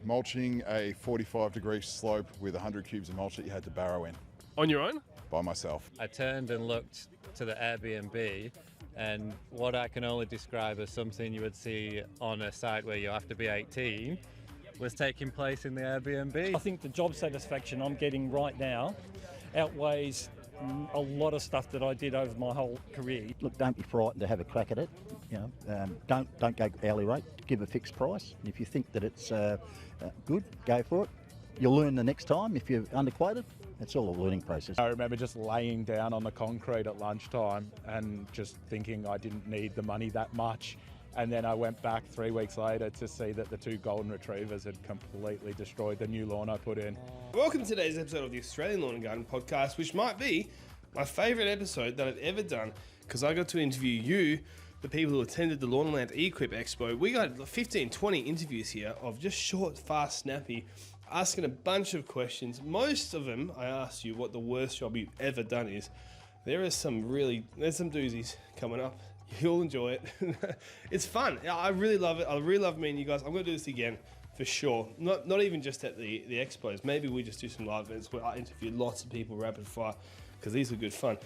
mulching a 45-degree slope with 100 cubes of mulch that you had to barrow in. On your own? By myself. I turned and looked to the Airbnb, and what I can only describe as something you would see on a site where you have to be 18 was taking place in the Airbnb. I think the job satisfaction I'm getting right now outweighs a lot of stuff that I did over my whole career. Look, don't be frightened to have a crack at it. You know, don't go hourly rate. Give a fixed price. If you think that it's good, go for it. You'll learn the next time. If you're underquoted, it's all a learning process. I remember just laying down on the concrete at lunchtime and just thinking I didn't need the money that much. And then I went back 3 weeks later to see that the 2 golden retrievers had completely destroyed the new lawn I put in. Welcome to today's episode of the Australian Lawn and Garden Podcast, which might be my favourite episode that I've ever done, because I got to interview you, the people who attended the Lawn and Land Equip Expo. We got 15, 20 interviews here of just short, fast, snappy, asking a bunch of questions. Most of them, I asked you what the worst job you've ever done is. There's some doozies coming up. You'll enjoy it. It's fun. I really love it. I really love meeting you guys. I'm going to do this again for sure. Not even just at the expos. Maybe we just do some live events where I interview lots of people rapid fire, because these are good fun.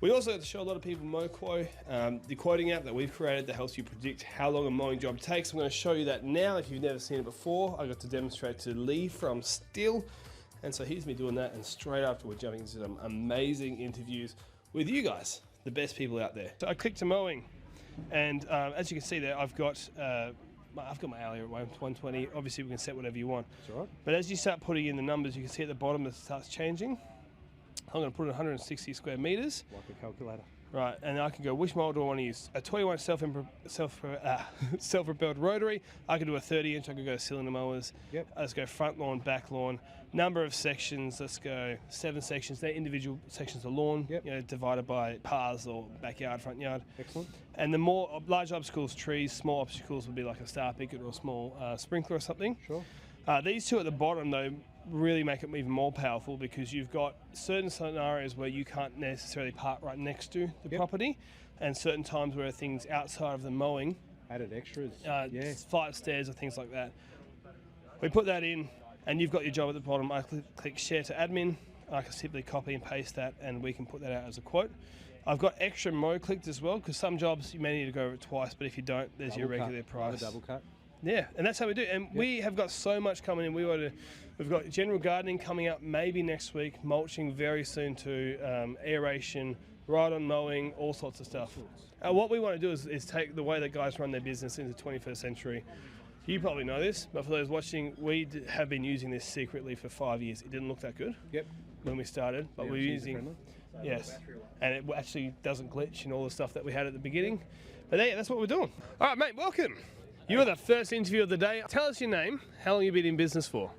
We also get to show a lot of people MoQuo, the quoting app that we've created that helps you predict how long a mowing job takes. I'm going to show you that now if you've never seen it before. I got to demonstrate to Lee from Still. And so here's me doing that, and straight after we're jumping into some amazing interviews with you guys, the best people out there. So I clicked to mowing, and as you can see there, I've got my hourly at 120. Obviously we can set whatever you want. That's all right. But as you start putting in the numbers, you can see at the bottom it starts changing. I'm going to put in 160 square meters. Like a calculator. Right, and I can go, which model do I want to use? A 21 self-propelled rotary. I could do a 30-inch. I could go cylinder mowers. Yep. Let's go front lawn, back lawn. Number of sections. Let's go 7 sections. They're individual sections of lawn. Yep. You know, divided by paths or backyard, front yard. Excellent. And the more large obstacles, trees. Small obstacles would be like a star picket or a small sprinkler or something. Sure. These two at the bottom, though, really make it even more powerful, because you've got certain scenarios where you can't necessarily park right next to the property, and certain times where things outside of the mowing, Added extras. flight of stairs or things like that. We put that in, and you've got your job at the bottom. I click share to admin. I can simply copy and paste that, and we can put that out as a quote. I've got extra mow clicked as well, because some jobs you may need to go over it twice, but if you don't, there's your regular price. Double cut. Yeah, and that's how we do it. And we have got so much coming in. We've got general gardening coming up maybe next week, mulching very soon too, aeration, ride-on mowing, all sorts of stuff. What we want to do is take the way that guys run their business into the 21st century. You probably know this, but for those watching, we have been using this secretly for 5 years. It didn't look that good when we started, but we're using... Yes, and it actually doesn't glitch and all the stuff that we had at the beginning. But yeah, that's what we're doing. All right, mate, welcome. You are the first interview of the day. Tell us your name, how long you've been in business for.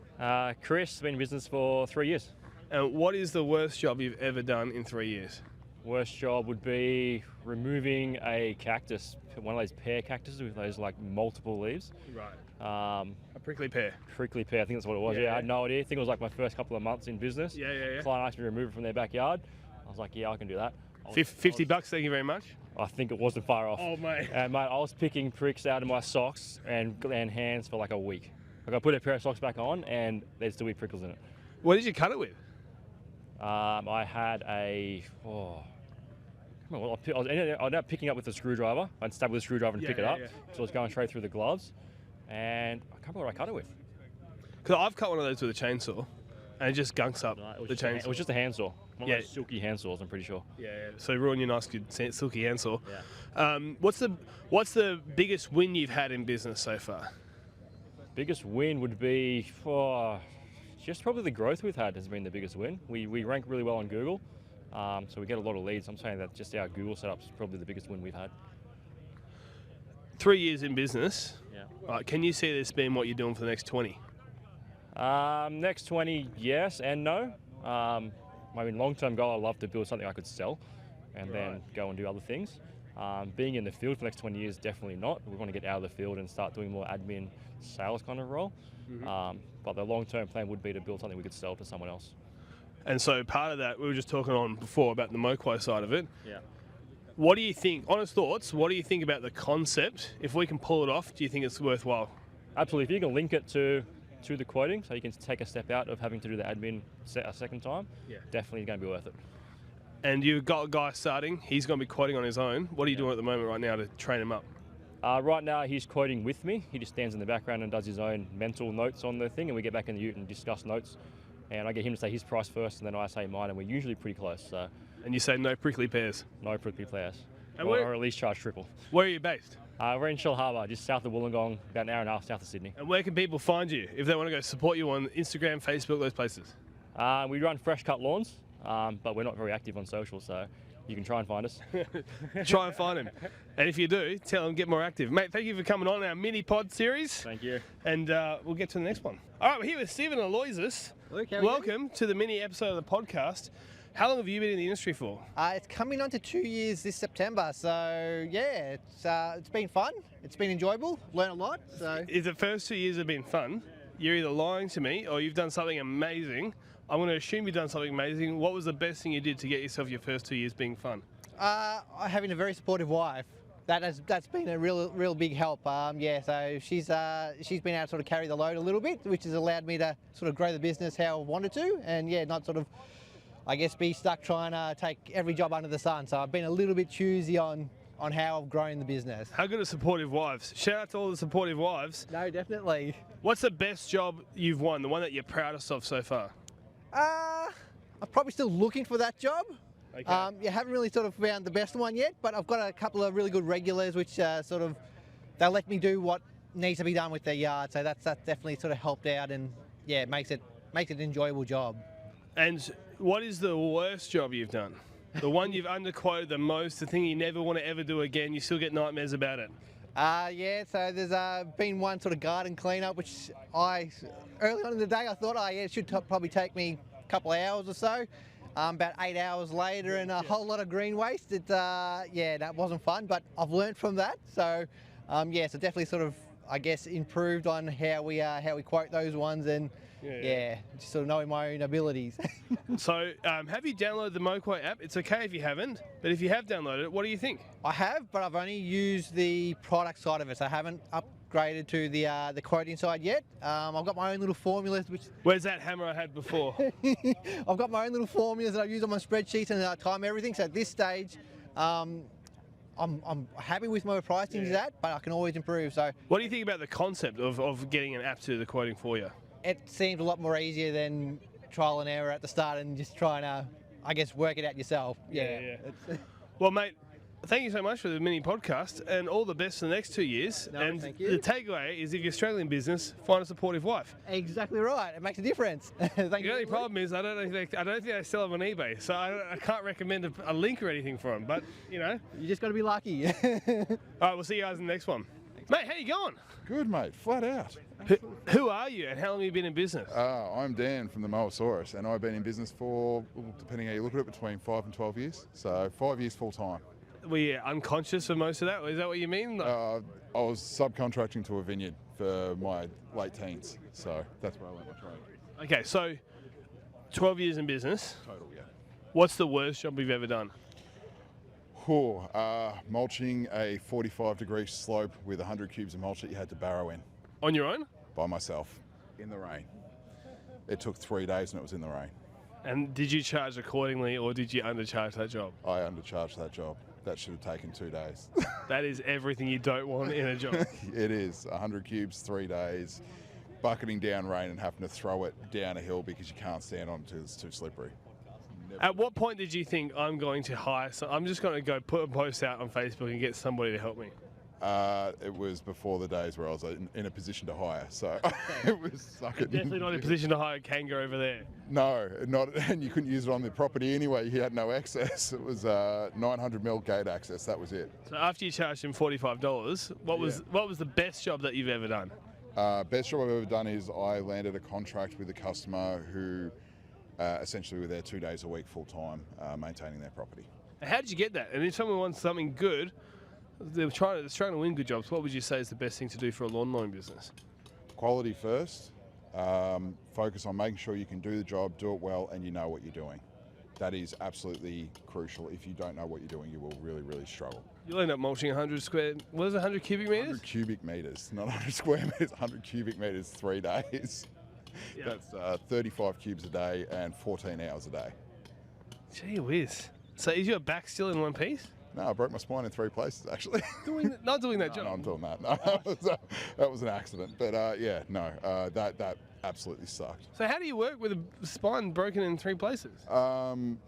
Chris, been in business for 3 years. And what is the worst job you've ever done in 3 years? Worst job would be removing a cactus, one of those pear cactuses with those like multiple leaves. Right. A prickly pear. Prickly pear, I think that's what it was. Yeah, I had no idea. I think it was like my first couple of months in business. Yeah. Client asked me to remove it from their backyard. I was like, yeah, I can do that. $50, thank you very much. I think it wasn't far off. Oh, mate. And mate, I was picking pricks out of my socks and hands for like a week. Like I put a pair of socks back on and there'd still be prickles in it. What did you cut it with? I had I ended up picking up with a screwdriver. I'd stab with a screwdriver and pick it up. Yeah. So I was going straight through the gloves. And I can't remember what I cut it with. Because I've cut one of those with a chainsaw, and it just gunks up the chainsaw. It was just a handsaw. One of those silky handsaws, I'm pretty sure. Yeah. So ruin your nice, good, silky handsaw. Yeah. What's the biggest win you've had in business so far? Biggest win would be just probably the growth we've had has been the biggest win. We rank really well on Google, so we get a lot of leads. I'm saying that just our Google setup is probably the biggest win we've had. 3 years in business. Yeah. Right, can you see this being what you're doing for the next 20? Next 20, yes and no. I mean, long-term goal, I'd love to build something I could sell and then go and do other things. Being in the field for the next 20 years, definitely not. We want to get out of the field and start doing more admin sales kind of role. But the long-term plan would be to build something we could sell to someone else. And so part of that, we were just talking on before about the MoQuo side of it. Yeah. What do you think, honest thoughts, what do you think about the concept? If we can pull it off, do you think it's worthwhile? Absolutely. If you can link it to to the quoting, so you can take a step out of having to do the admin a second time. Yeah. Definitely going to be worth it. And you've got a guy starting. He's going to be quoting on his own. What are you doing at the moment right now to train him up? Right now, he's quoting with me. He just stands in the background and does his own mental notes on the thing, and we get back in the ute and discuss notes. And I get him to say his price first, and then I say mine, and we're usually pretty close. So And you say no prickly pears. no prickly pears, And or at least charge triple. Where are you based? We're in Shell Harbour, just south of Wollongong, about an hour and a half south of Sydney. And where can people find you if they want to go support you on Instagram, Facebook, those places? We run fresh cut lawns, but we're not very active on social, so you can try and find us. Try and find him. And if you do, tell him get more active. Mate, thank you for coming on our mini pod series. Thank you. And we'll get to the next one. All right, we're here with Stephen Aloysius. Luke, how are you? Welcome to the mini episode of the podcast. How long have you been in the industry for? It's coming on to 2 years this September, so yeah, it's been fun. It's been enjoyable. Learned a lot. So If the first 2 years have been fun, you're either lying to me or you've done something amazing. I'm going to assume you've done something amazing. What was the best thing you did to get yourself your first 2 years being fun? having a very supportive wife. That's been a real big help. So she's been able to sort of carry the load a little bit, which has allowed me to sort of grow the business how I wanted to, and yeah, not sort of, I guess, be stuck trying to take every job under the sun. So I've been a little bit choosy on how I've grown the business. How good are supportive wives? Shout out to all the supportive wives. No, definitely. What's the best job you've won, the one that you're proudest of so far? I'm probably still looking for that job. Okay. You haven't really sort of found the best one yet, but I've got a couple of really good regulars which they'll let me do what needs to be done with their yard. So that's definitely sort of helped out, and yeah, it makes it an enjoyable job. And what is the worst job you've done? The one you've underquoted the most, the thing you never want to ever do again, you still get nightmares about it. So there's been one sort of garden cleanup, which early on in the day I thought, it should probably take me a couple of hours or so. About 8 hours later and a whole lot of green waste. That wasn't fun, but I've learned from that. So, so definitely sort of, I guess, improved on how we quote those ones, and just sort of knowing my own abilities. So, have you downloaded the MoQuote app? It's okay if you haven't, but if you have downloaded it, what do you think? I have, but I've only used the product side of it, so I haven't upgraded to the quoting side yet. I've got my own little formulas, which Where's that hammer I had before? I've got my own little formulas that I use on my spreadsheets, and I time everything. So at this stage, I'm happy with where my pricing is at, but I can always improve. So What do you think about the concept of getting an app to do the quoting for you? it seems a lot more easier than trial and error at the start and just trying to, I guess, work it out yourself. Well, mate, thank you so much for the mini podcast, and all the best for the next 2 years. No, and thank you. the takeaway is, if you're struggling in business, find a supportive wife. Exactly right. It makes a difference. Thank The you. only problem is I don't think they sell them on eBay, so I can't recommend a link or anything for them. But you just got to be lucky. all right, we'll see you guys in the next one. Mate, how you going? Good, mate. Flat out. Who are you, and how long have you been in business? I'm Dan from the Moasaurus, and I've been in business for, depending how you look at it, between 5 and 12 years. So 5 years full time. Were you unconscious for most of that? Is that what you mean? I was subcontracting to a vineyard for my late teens, so that's where I learned my trade. Okay, so 12 years in business. Total, yeah. What's the worst job you've ever done? Mulching a 45-degree slope with 100 cubes of mulch that you had to barrow in On your own? by myself in the rain. It took 3 days and it was in the rain. And did you charge accordingly, or did you undercharge that job? I undercharged that job. That should have taken 2 days. That is everything you don't want in a job. It is 100 cubes, 3 days, bucketing down rain and having to throw it down a hill because you can't stand on it because it's too slippery. At what point did you think, I'm going to hire I'm just going to go put a post out on Facebook and get somebody to help me? It was before the days where I was in a position to hire, so it was suck it. Definitely not in a position to hire a kangaroo over there. No, not, and you couldn't use it on the property anyway. He had no access. It was 900 mil gate access. That was it. So after you charged him $45, what was the best job that you've ever done? Best job I've ever done is I landed a contract with a customer who essentially were there 2 days a week full time, maintaining their property. How did you get that? And if someone wants something good, they're struggling to win good jobs, what would you say is the best thing to do for a lawn mowing business? Quality first. Focus on making sure you can do the job, do it well, and you know what you're doing. That is absolutely crucial. If you don't know what you're doing, you will really, really struggle. You'll end up mulching 100 cubic meters? 100 cubic meters, not 100 square meters, 100 cubic meters, 3 days. That's 35 cubes a day and 14 hours a day. Gee whiz. So is your back still in one piece? No, I broke my spine in 3 places actually. Not doing that job. No, I'm doing that. No, that was an accident. But that absolutely sucked. So how do you work with a spine broken in 3 places?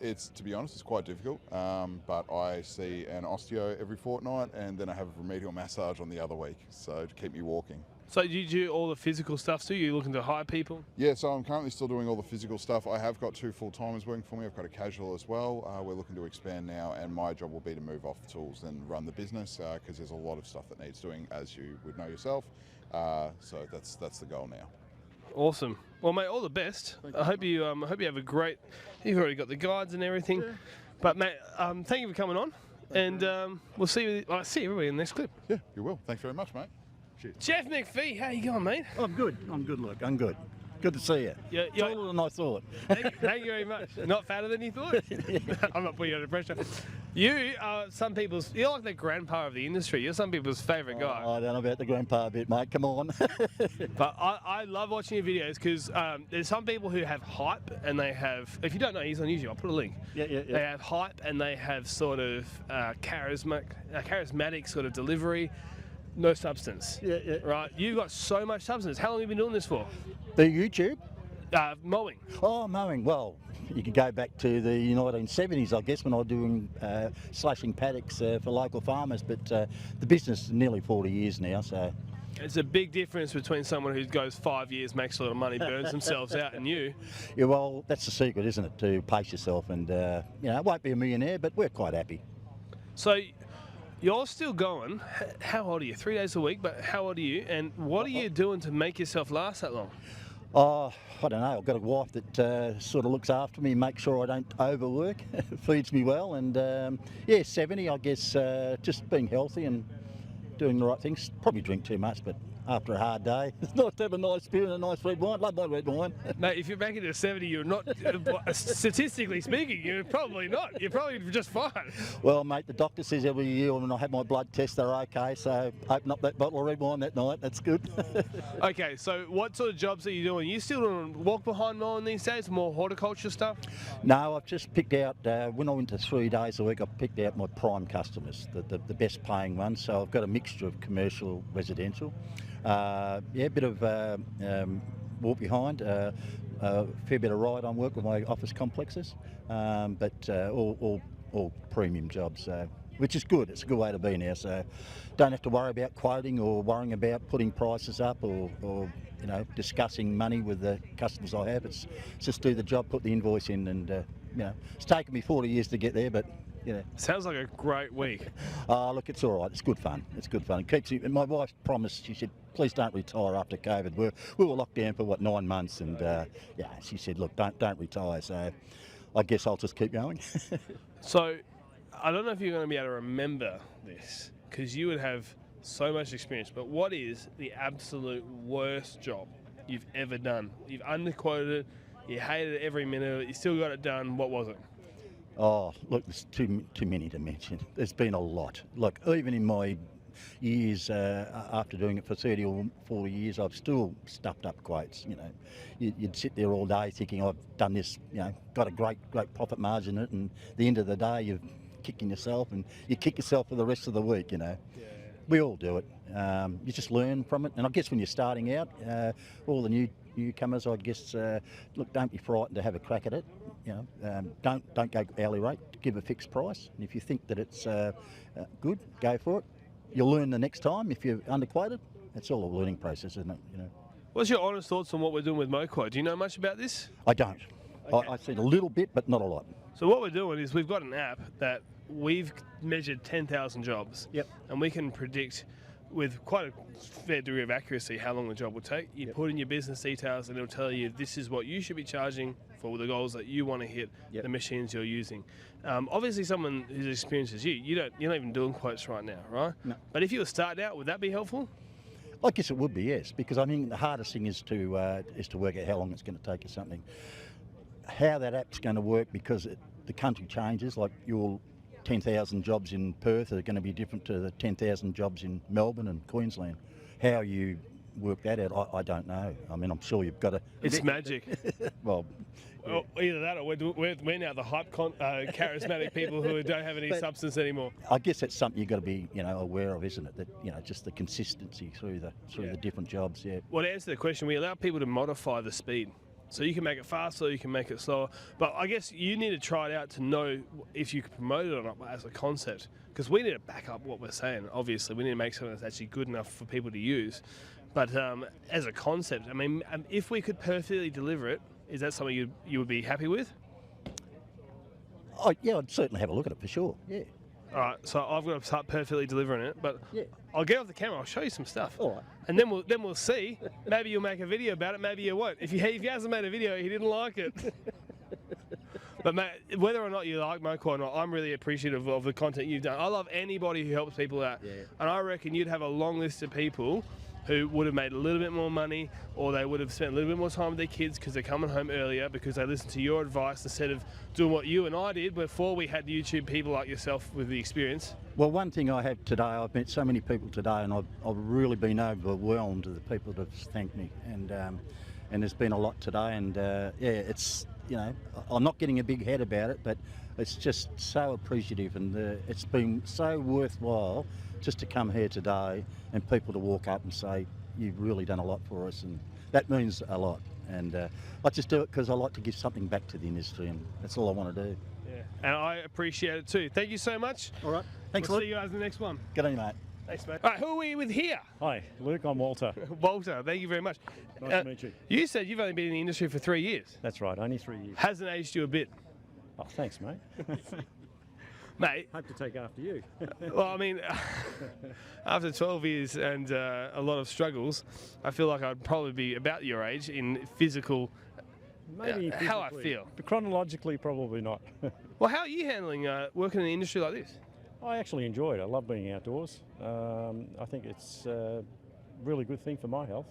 It's, to be honest, it's quite difficult. But I see an osteo every fortnight, and then I have a remedial massage on the other week, so to keep me walking. So do you do all the physical stuff too? You're looking to hire people? Yeah, so I'm currently still doing all the physical stuff. I have got 2 full-timers working for me. I've got a casual as well. We're looking to expand now, and my job will be to move off the tools and run the business, because there's a lot of stuff that needs doing, as you would know yourself. So that's the goal now. Awesome. Well, mate, all the best. I hope you have a great. You've already got the guides and everything. Yeah. But mate, thank you for coming on, and we'll see everybody in the next clip. Yeah, you will. Thanks very much, mate. Cheers. Jeff McPhee, how you going, mate? I'm good. Look, I'm good. Good to see you. Yeah, Taller than I thought. Thank you very much. Not fatter than you thought? I'm not putting you under pressure. You are you're like the grandpa of the industry. You're some people's favourite guy. I don't know about the grandpa bit, mate. Come on. But I love watching your videos because there's some people who have hype and they have, if you don't know, he's on YouTube. I'll put a link. Yeah. They have hype and they have sort of charismatic sort of delivery. No substance. Yeah. Right? You've got so much substance. How long have you been doing this for? The YouTube? Mowing. Oh, mowing. Well, you can go back to the 1970s, I guess, when I was doing slashing paddocks for local farmers. But the business is nearly 40 years now, so. It's a big difference between someone who goes 5 years, makes a lot of money, burns themselves out, and you. Yeah, well, that's the secret, isn't it? To pace yourself, and I won't be a millionaire, but we're quite happy. So. You're still going. How old are you? 3 days a week, but how old are you? And what are you doing to make yourself last that long? Oh, I don't know. I've got a wife that sort of looks after me, makes sure I don't overwork, feeds me well, and 70, I guess, just being healthy and doing the right things. Probably drink too much, but after a hard day, it's nice to have a nice beer and a nice red wine. Love my red wine. Mate, if you're back into 70, you're not, statistically speaking, you're probably not. You're probably just fine. Well, mate, the doctor says every year when I have my blood test, they're okay, so open up that bottle of red wine that night. That's good. Okay, so what sort of jobs are you doing? Are you still doing walk behind mowing these days, more horticulture stuff? No, I've just picked out, when I went to 3 days a week, I picked out my prime customers, the best paying ones. So I've got a mixture of commercial, residential. A bit of walk behind, a fair bit of ride on work with my office complexes, but all premium jobs, which is good. It's a good way to be now. So don't have to worry about quoting or worrying about putting prices up or discussing money with the customers I have. It's just do the job, put the invoice in, and it's taken me 40 years to get there, but. Sounds like a great week. Look, it's all right. It's good fun. It keeps you. My wife promised. She said, "Please don't retire after COVID." We were locked down for 9 months, and she said, "Look, don't retire." So, I guess I'll just keep going. So, I don't know if you're going to be able to remember this because you would have so much experience. But what is the absolute worst job you've ever done? You've underquoted it. You hated it every minute of it. You still got it done. What was it? Oh, look, there's too many to mention. There's been a lot. Look, even in my years after doing it for 30 or 40 years, I've still stuffed up quotes. You'd sit there all day thinking I've done this, got a great profit margin in it, and at the end of the day, you're kicking yourself, and you kick yourself for the rest of the week. We all do it. You just learn from it, and I guess when you're starting out, all the newcomers, I guess, look, don't be frightened to have a crack at it. Don't go hourly rate. Give a fixed price, and if you think that it's good, go for it. You'll learn the next time. If you're underquoted, it's all a learning process, isn't it? What's your honest thoughts on what we're doing with MoQuote? Do you know much about this? I don't. Okay. I've seen a little bit, but not a lot. So what we're doing is we've got an app that we've measured 10,000 jobs. Yep. And we can predict with quite a fair degree of accuracy how long the job will take. You put in your business details and it'll tell you this is what you should be charging for the goals that you want to hit, the machines you're using. Obviously someone who's experienced as you're not even doing quotes right now, right? No. But if you were starting out, would that be helpful? I guess it would be, yes, because I mean the hardest thing is to work out how long it's going to take or something. How that app's going to work, because the country changes, like your 10,000 jobs in Perth are going to be different to the 10,000 jobs in Melbourne and Queensland. How you work that out, I don't know. I mean, I'm sure you've got to. It's magic. Well, Well, either that or we're now the hype charismatic people who don't have any substance anymore. I guess that's something you've got to be, aware of, isn't it? That just the consistency through the different jobs. Yeah. Well, to answer the question, we allow people to modify the speed. So you can make it faster, or you can make it slower. But I guess you need to try it out to know if you can promote it or not as a concept. Because we need to back up what we're saying, obviously. We need to make something that's actually good enough for people to use. But as a concept, I mean, if we could perfectly deliver it, is that something you would be happy with? Oh, yeah, I'd certainly have a look at it for sure, yeah. All right, so I've got to start perfectly delivering it, but Yeah. I'll get off the camera. I'll show you some stuff. All right. And then we'll see. Maybe you'll make a video about it. Maybe you won't. If he hasn't made a video, he didn't like it. But mate, whether or not you like Moco or not, I'm really appreciative of the content you've done. I love anybody who helps people out. Yeah. And I reckon you'd have a long list of people who would have made a little bit more money, or they would have spent a little bit more time with their kids because they're coming home earlier because they listened to your advice instead of doing what you and I did before we had YouTube people like yourself with the experience. Well, one thing I have today, I've met so many people today, and I've really been overwhelmed with the people that have thanked me, and there's been a lot today, and it's I'm not getting a big head about it, but it's just so appreciative, and it's been so worthwhile just to come here today and people to walk up and say, you've really done a lot for us, and that means a lot. And I just do it because I like to give something back to the industry, and that's all I want to do. Yeah, and I appreciate it too. Thank you so much. All right, thanks a We'll lot. see you guys in the next one. Good on you, mate. Thanks, mate. All right, who are we with here? Hi, Luke. I'm Walter. Walter, thank you very much. Nice to meet you. You said you've only been in the industry for 3 years. That's right. Only 3 years. Hasn't aged you a bit. Oh, thanks, mate. Mate, Hope to take after you. well, I mean, after 12 years and a lot of struggles, I feel like I'd probably be about your age in physical, Maybe how I physically, feel. but chronologically, probably not. Well, how are you handling working in an industry like this? I actually enjoy it. I love being outdoors. I think it's a really good thing for my health.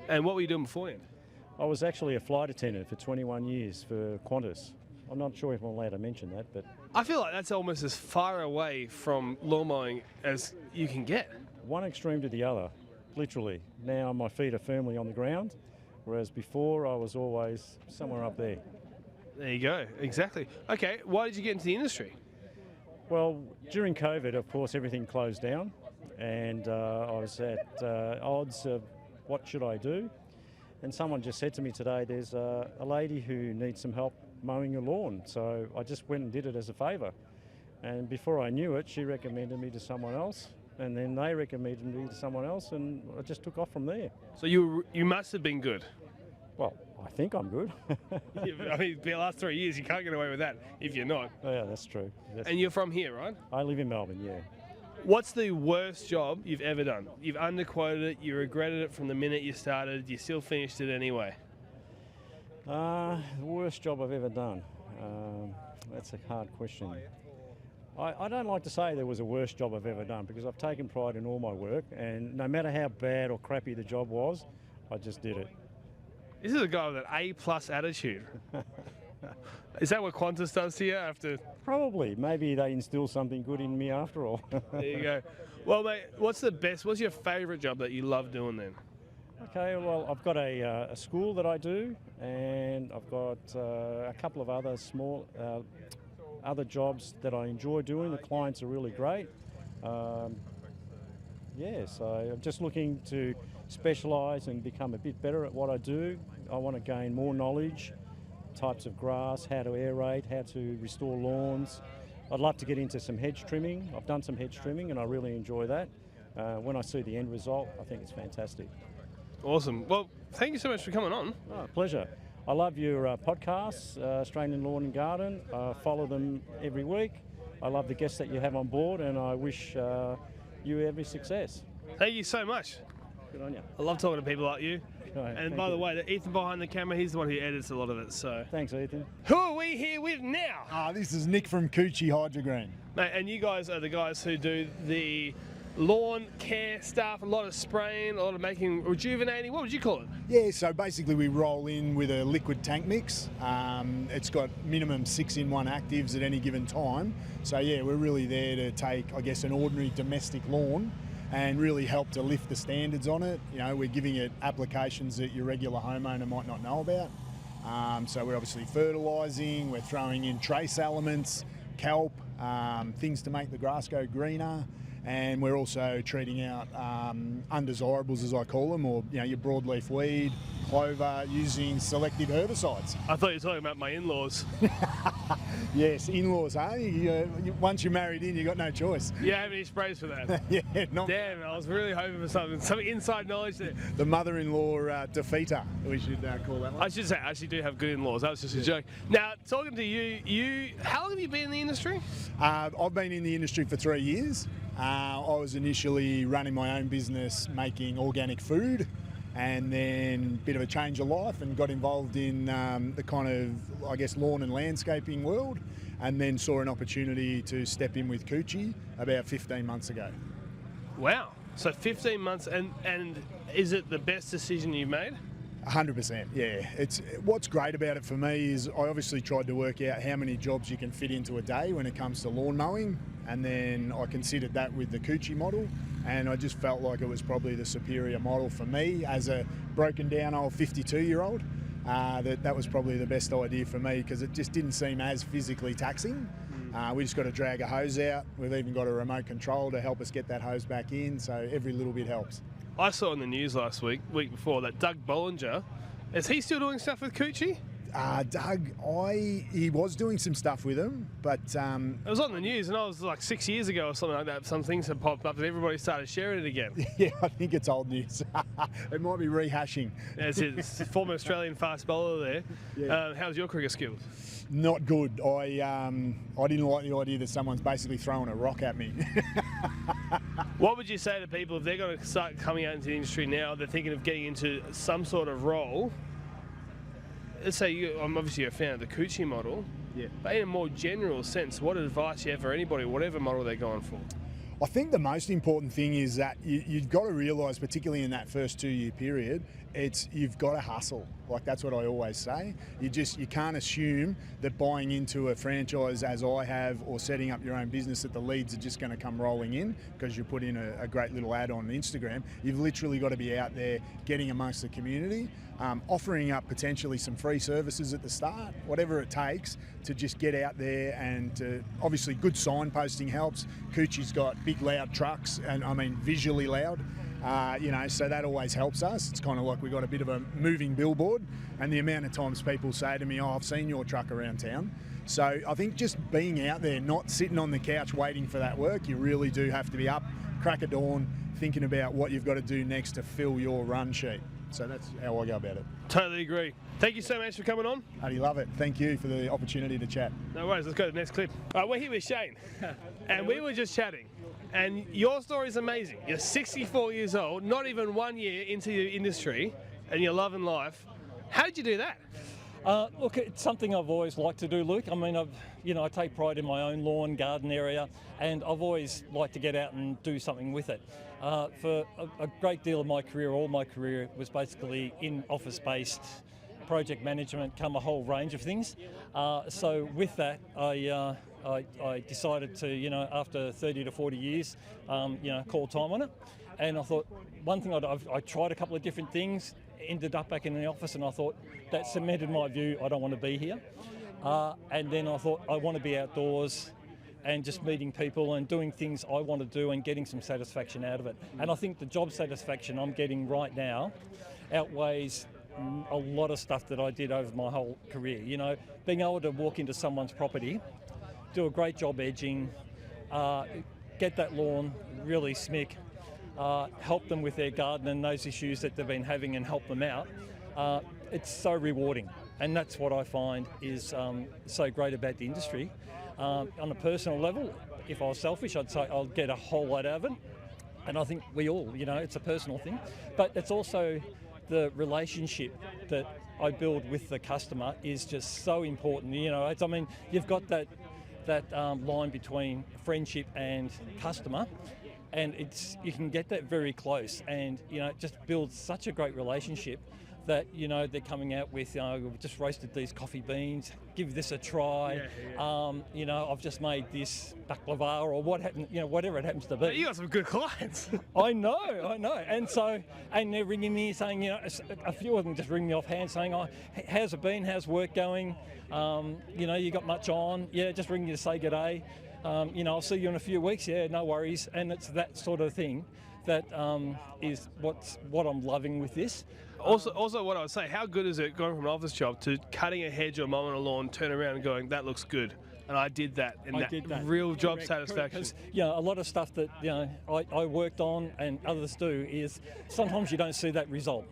And what were you doing beforehand? I was actually a flight attendant for 21 years for Qantas. I'm not sure if I'm allowed to mention that, but I feel like that's almost as far away from lawn mowing as you can get. one extreme to the other, literally. Now my feet are firmly on the ground, whereas before I was always somewhere up there. There you go, exactly. Okay, why did you get into the industry? Well, during COVID, of course, everything closed down, and I was at odds of what should I do. And someone just said to me today, there's a lady who needs some help mowing your lawn. So I just went and did it as a favour. And before I knew it, she recommended me to someone else, and then they recommended me to someone else, and I just took off from there. So you must have been good. Well, I think I'm good. I mean, the last 3 years, you can't get away with that if you're not. Oh, yeah, that's true. And you're from here, right? I live in Melbourne, yeah. What's the worst job you've ever done? You've underquoted it, you regretted it from the minute you started, you still finished it anyway. The worst job I've ever done. That's a hard question. I don't like to say there was a worst job I've ever done because I've taken pride in all my work, and no matter how bad or crappy the job was, I just did it. This is a guy with an A+ attitude. Is that what Qantas does to you after? Probably. Maybe they instill something good in me after all. There you go. Well, mate, what's your favourite job that you love doing then? Okay, well, I've got a school that I do, and I've got a couple of other small other jobs that I enjoy doing. The clients are really great. So I'm just looking to specialise and become a bit better at what I do. I want to gain more knowledge, types of grass, how to aerate, how to restore lawns. I'd love to get into some hedge trimming. I've done some hedge trimming and I really enjoy that. When I see the end result, I think it's fantastic. Awesome. Well, thank you so much for coming on. Oh, pleasure. I love your podcasts, Australian Lawn and Garden. I follow them every week. I love the guests that you have on board, and I wish you every success. Thank you so much. Good on you. I love talking to people like you. Right, And thank by the you. way, the Ethan behind the camera, he's the one who edits a lot of it. So, Thanks, Ethan. who are we here with now? This is Nick from Coochie Hydrogreen. Mate, and you guys are the guys who do the lawn care stuff, a lot of spraying, a lot of making rejuvenating. What would you call it? Yeah, so basically we roll in with a liquid tank mix. It's got minimum 6-in-1 actives at any given time. So yeah, we're really there to take, I guess, an ordinary domestic lawn and really help to lift the standards on it. You know, we're giving it applications that your regular homeowner might not know about. So we're obviously fertilising, we're throwing in trace elements, kelp, things to make the grass go greener, and we're also treating out undesirables, as I call them, or your broadleaf weed, clover, using selective herbicides. I thought you were talking about my in-laws. Yes, in-laws, huh? Once you're married in, you got no choice. You have any sprays for that? Yeah, not Damn, I was really hoping for some inside knowledge there. the mother-in-law defeater, we should call that one. I should say, I actually do have good in-laws. That was just a joke. Now, talking to you, how long have you been in the industry? I've been in the industry for 3 years. I was initially running my own business making organic food, and then a bit of a change of life and got involved in the kind of, I guess, lawn and landscaping world, and then saw an opportunity to step in with Coochie about 15 months ago. Wow. So 15 months, and is it the best decision you've made? 100%, yeah. What's great about it for me is I obviously tried to work out how many jobs you can fit into a day when it comes to lawn mowing, and then I considered that with the Coochie model, and I just felt like it was probably the superior model for me as a broken down old 52-year-old. That was probably the best idea for me because it just didn't seem as physically taxing. We just got to drag a hose out. We've even got a remote control to help us get that hose back in, so every little bit helps. I saw in the news last week before, that Doug Bollinger, is he still doing stuff with Coochie? Doug, he was doing some stuff with him, but... It was on the news, and I was like 6 years ago or something like that. Some things had popped up and everybody started sharing it again. Yeah, I think it's old news. It might be rehashing. Yeah, it's former Australian fast bowler there. Yeah. How's your cricket skills? Not good. I didn't like the idea that someone's basically throwing a rock at me. What would you say to people if they're going to start coming out into the industry now, they're thinking of getting into some sort of role? Let's say I'm obviously a fan of the Coochie model, Yeah. but in a more general sense, what advice you have for anybody, whatever model they're going for? I think the most important thing is that you've got to realise, particularly in that first 2 year period, you've got to hustle. Like, that's what I always say. You can't assume that buying into a franchise as I have, or setting up your own business, that the leads are just going to come rolling in because you put in a great little ad on Instagram. You've literally got to be out there getting amongst the community, offering up potentially some free services at the start, whatever it takes to just get out there. And obviously good signposting helps. Coochie's got big loud trucks, and I mean visually loud. So that always helps us. It's kind of like we got a bit of a moving billboard, and the amount of times people say to me, "Oh, I've seen your truck around town." So I think just being out there, not sitting on the couch waiting for that work, you really do have to be up, crack of dawn, thinking about what you've got to do next to fill your run sheet. So that's how I go about it. Totally agree. Thank you so much for coming on. I love it. Thank you for the opportunity to chat. No worries, let's go to the next clip. All right, we're here with Shane, and we were just chatting. And your story is amazing. You're 64 years old, not even 1 year into your industry, and you're loving life. How did you do that? Look, it's something I've always liked to do, Luke. I mean, I take pride in my own lawn, garden area, and I've always liked to get out and do something with it. For a great deal of my career, all my career was basically in office-based project management, come a whole range of things. So with that, I decided to, after 30 to 40 years, call time on it. And I thought, one thing I tried a couple of different things, ended up back in the office, and I thought that cemented my view, I don't want to be here. And then I thought, I want to be outdoors and just meeting people and doing things I want to do and getting some satisfaction out of it. And I think the job satisfaction I'm getting right now outweighs a lot of stuff that I did over my whole career. Being able to walk into someone's property, do a great job edging, get that lawn really smick, help them with their garden and those issues that they've been having and help them out. It's so rewarding, and that's what I find is so great about the industry. On a personal level, if I was selfish, I'd say I'll get a whole lot out of it, and I think we all, it's a personal thing, but it's also the relationship that I build with the customer is just so important. You've got that line between friendship and customer, and you can get that very close, and it just builds such a great relationship that, you know, they're coming out with, you know, we've just roasted these coffee beans, give this a try. You know, I've just made this baklava or what happened, you know, whatever it happens to be. You got some good clients. I know. And so, and they're ringing me saying, you know, a few of them just ring me offhand saying, oh, how's it been? How's work going? You know, you got much on? Yeah, just ring you to say good day. You know, I'll see you in a few weeks. Yeah, no worries. And it's that sort of thing that is what I'm loving with this. Also, what I would say, how good is it going from an office job to cutting a hedge or mowing a lawn, turn around and going, that looks good, and I did that, and that real job satisfaction. Because, you know, a lot of stuff that, you know, I worked on and others do is sometimes you don't see that result.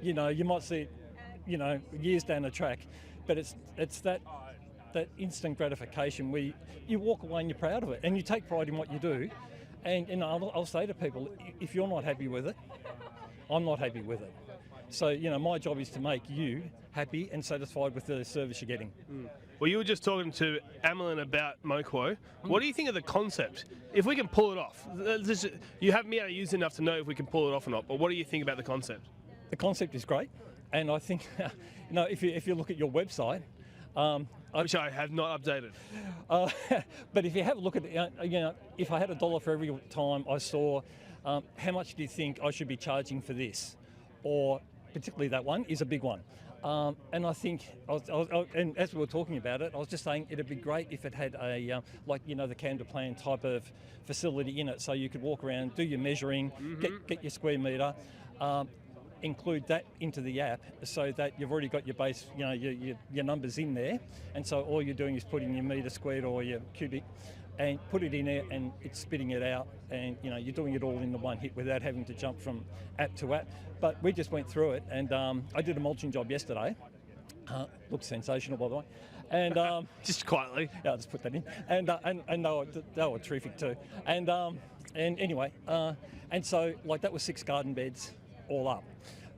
You know, you might see it, you know, years down the track, but it's that instant gratification where you walk away and you're proud of it, and you take pride in what you do. And, you know, I'll say to people, if you're not happy with it, I'm not happy with it. So, you know, my job is to make you happy and satisfied with the service you're getting. Well, you were just talking to Amelin about Moquo. What do you think of the concept? If we can pull it off, you haven't been able to use it enough to know if we can pull it off or not, but what do you think about the concept? The concept is great, and I think, you know, if you look at your website, which I have not updated. But if you have a look at, you know, if I had $1 for every time I saw, how much do you think I should be charging for this? Or particularly that one is a big one. And I think, and as we were talking about it, I was just saying it'd be great if it had a, like, you know, the Canada Plan type of facility in it, so you could walk around, do your measuring, get your square metre, include that into the app so that you've already got your base, you know, your numbers in there, and so all you're doing is putting your metre squared or your cubic and put it in there and it's spitting it out, and, you know, you're doing it all in the one hit without having to jump from app to app. But we just went through it, and I did a mulching job yesterday. Looks sensational, by the way. And just quietly. Yeah, I'll just put that in. And they were terrific too. And anyway, and so, like, that was 6 garden beds all up.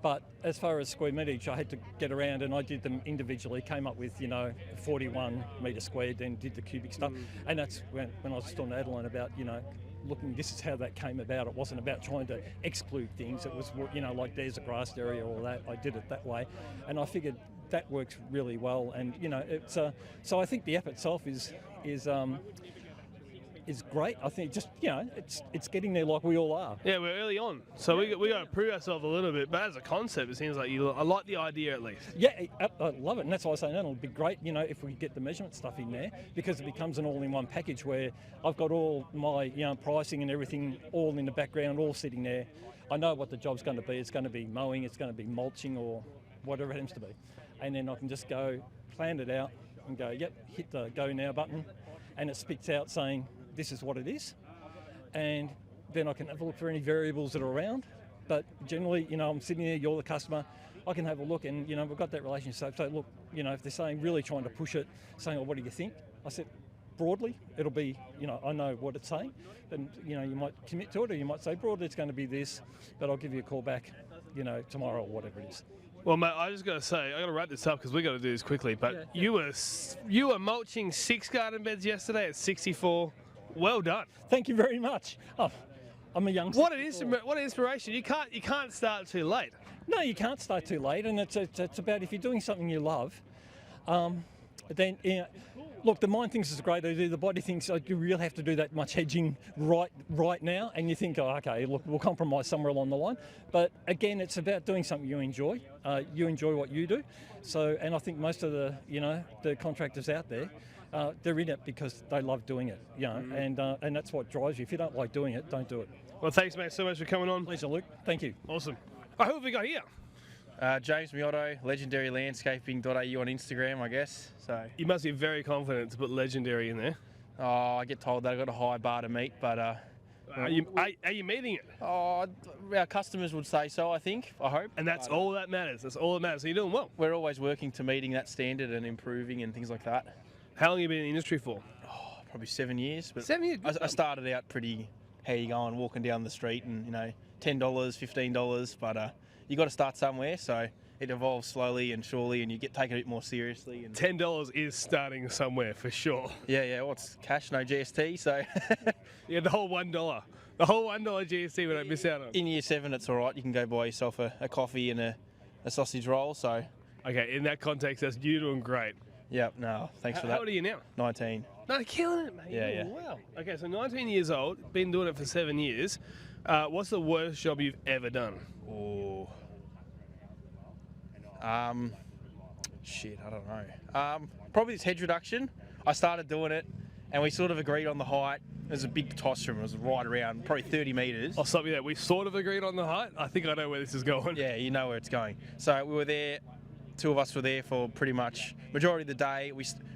But as far as square meterage, I had to get around and I did them individually, came up with, you know, 41 metre squared, then did the cubic stuff. And that's when I was talking to Adeline about, you know, looking, this is how that came about. It wasn't about trying to exclude things. It was, you know, like there's a grassed area or that. I did it that way. And I figured that works really well. And, you know, it's so I think the app itself is great. I think just, you know, it's getting there like we all are. Yeah, we're early on, so we got to prove ourselves a little bit. But as a concept, it seems like I like the idea at least. Yeah, I love it, and that's why I say it'll be great, you know, if we get the measurement stuff in there, because it becomes an all-in-one package where I've got all my, you know, pricing and everything all in the background, all sitting there. I know what the job's going to be. It's going to be mowing, it's going to be mulching, or whatever it happens to be, and then I can just go plan it out and go, yep, hit the go now button, and it spits out saying, this is what it is, and then I can have a look for any variables that are around. But generally, you know, I'm sitting there, you're the customer, I can have a look, and, you know, we've got that relationship. So look, you know, if they're saying, really trying to push it, saying, oh, what do you think? I said, broadly, it'll be, you know, I know what it's saying, and, you know, you might commit to it, or you might say, broadly, it's going to be this, but I'll give you a call back, you know, tomorrow or whatever it is. Well, mate, I just got to say, I got to wrap this up because we got to do this quickly. But you were mulching 6 garden beds yesterday at 64. Well done. Thank you very much. Oh, I'm a young. What an inspiration! You can't start too late. No, you can't start too late, and it's about, if you're doing something you love, then, you know, look, the mind thinks it's a great idea. The body thinks, oh, you really have to do that much hedging right now, and you think, oh, okay, look, we'll compromise somewhere along the line. But again, it's about doing something you enjoy. You enjoy what you do. So, and I think most of the, you know, the contractors out there, they're in it because they love doing it, you know, and that's what drives you. If you don't like doing it, don't do it. Well, thanks, mate, so much for coming on. Pleasure, Luke. Thank you. Awesome. All right, who have we got here? James Miotto, legendarylandscaping.au on Instagram, I guess. So you must be very confident to put legendary in there. Oh, I get told that I've got a high bar to meet, but are you meeting it? Oh, our customers would say so, I think. I hope. And that's all that matters. That's all that matters. So you're doing well. We're always working to meeting that standard and improving and things like that. How long have you been in the industry for? Oh, probably 7 years. But 7 years. I started out pretty, how you going, walking down the street, and, you know, $10, $15, but you got to start somewhere. So it evolves slowly and surely, and you take it a bit more seriously. And $10 is starting somewhere for sure. Yeah. Well, it's cash, no GST, so yeah, the whole $1, the whole $1 GST we don't miss out on. In year 7, it's all right. You can go buy yourself a coffee and a a sausage roll. So, Okay, in that context, you're doing great. yeah, no, thanks for that. How old are you now? 19. No, killing it, mate. Yeah, yeah. Wow. Okay, so 19 years old, been doing it for 7 years. What's the worst job you've ever done? Oh. Shit, I don't know. Probably this hedge reduction. I started doing it, and we sort of agreed on the height. There's a big toss room. It was right around probably 30 metres. I'll stop you there. We sort of agreed on the height. I think I know where this is going. Yeah, you know where it's going. So we were there. 2 of us were there for pretty much majority of the day.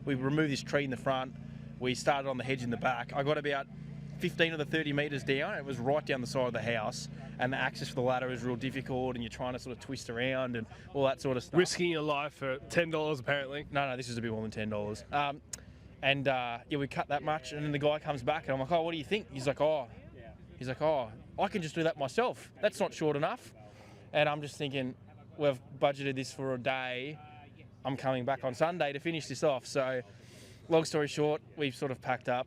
We removed this tree in the front. We started on the hedge in the back. I got about 15 of the 30 metres down. It was right down the side of the house, and the access for the ladder is real difficult, and you're trying to sort of twist around and all that sort of stuff. Risking your life for $10 apparently. No, this is a bit more than $10. Yeah, we cut that much, and then the guy comes back, and I'm like, oh, what do you think? He's like, oh, I can just do that myself. That's not short enough. And I'm just thinking, we've budgeted this for a day. I'm coming back on Sunday to finish this off. So, long story short, we've sort of packed up.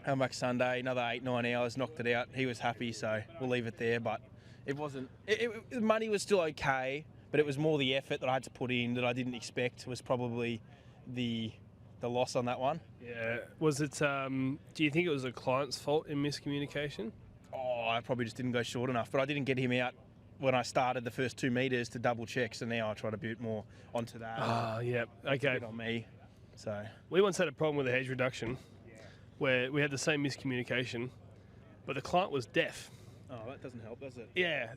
Come back Sunday, another 8-9 hours, knocked it out. He was happy, so we'll leave it there. But it wasn't. The money was still okay, but it was more the effort that I had to put in that I didn't expect was probably the loss on that one. Yeah. Was it? Do you think it was a client's fault in miscommunication? Oh, I probably just didn't go short enough. But I didn't get him out when I started the first 2 metres to double check. So now I try to be a bit more onto that. Oh, yeah. Okay. A bit on me. So we once had a problem with a hedge reduction where we had the same miscommunication, but the client was deaf. Oh, that doesn't help, does it? Yeah,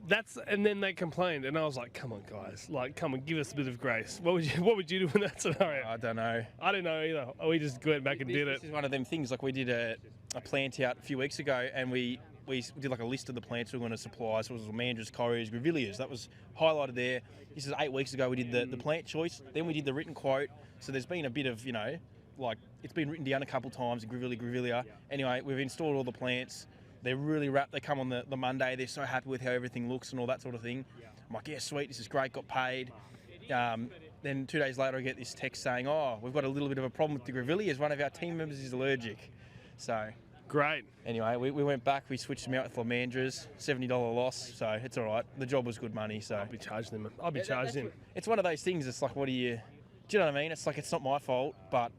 and then they complained, and I was like, "Come on, guys! Like, come on, give us a bit of grace." What would you do in that scenario? I don't know. I don't know either. We just went back and did it. This is one of them things. Like we did a plant out a few weeks ago, and we did like a list of the plants we were going to supply. So it was mandras, corys, grevilleas. That was highlighted there. This is 8 weeks ago. We did the plant choice. Then we did the written quote. So there's been a bit of like it's been written down a couple of times. Grevillea. Anyway, we've installed all the plants. They're really wrapped. They come on the Monday. They're so happy with how everything looks and all that sort of thing. I'm like, yeah, sweet. This is great. Got paid. Then 2 days later, I get this text saying, oh, we've got a little bit of a problem with the grevilleas. One of our team members is allergic. So great. Anyway, we went back. We switched them out with lamandras. $70 loss. So it's all right. The job was good money. So I'll be charging them. I'll be charging him. It's one of those things. It's like, do you know what I mean? It's like it's not my fault, but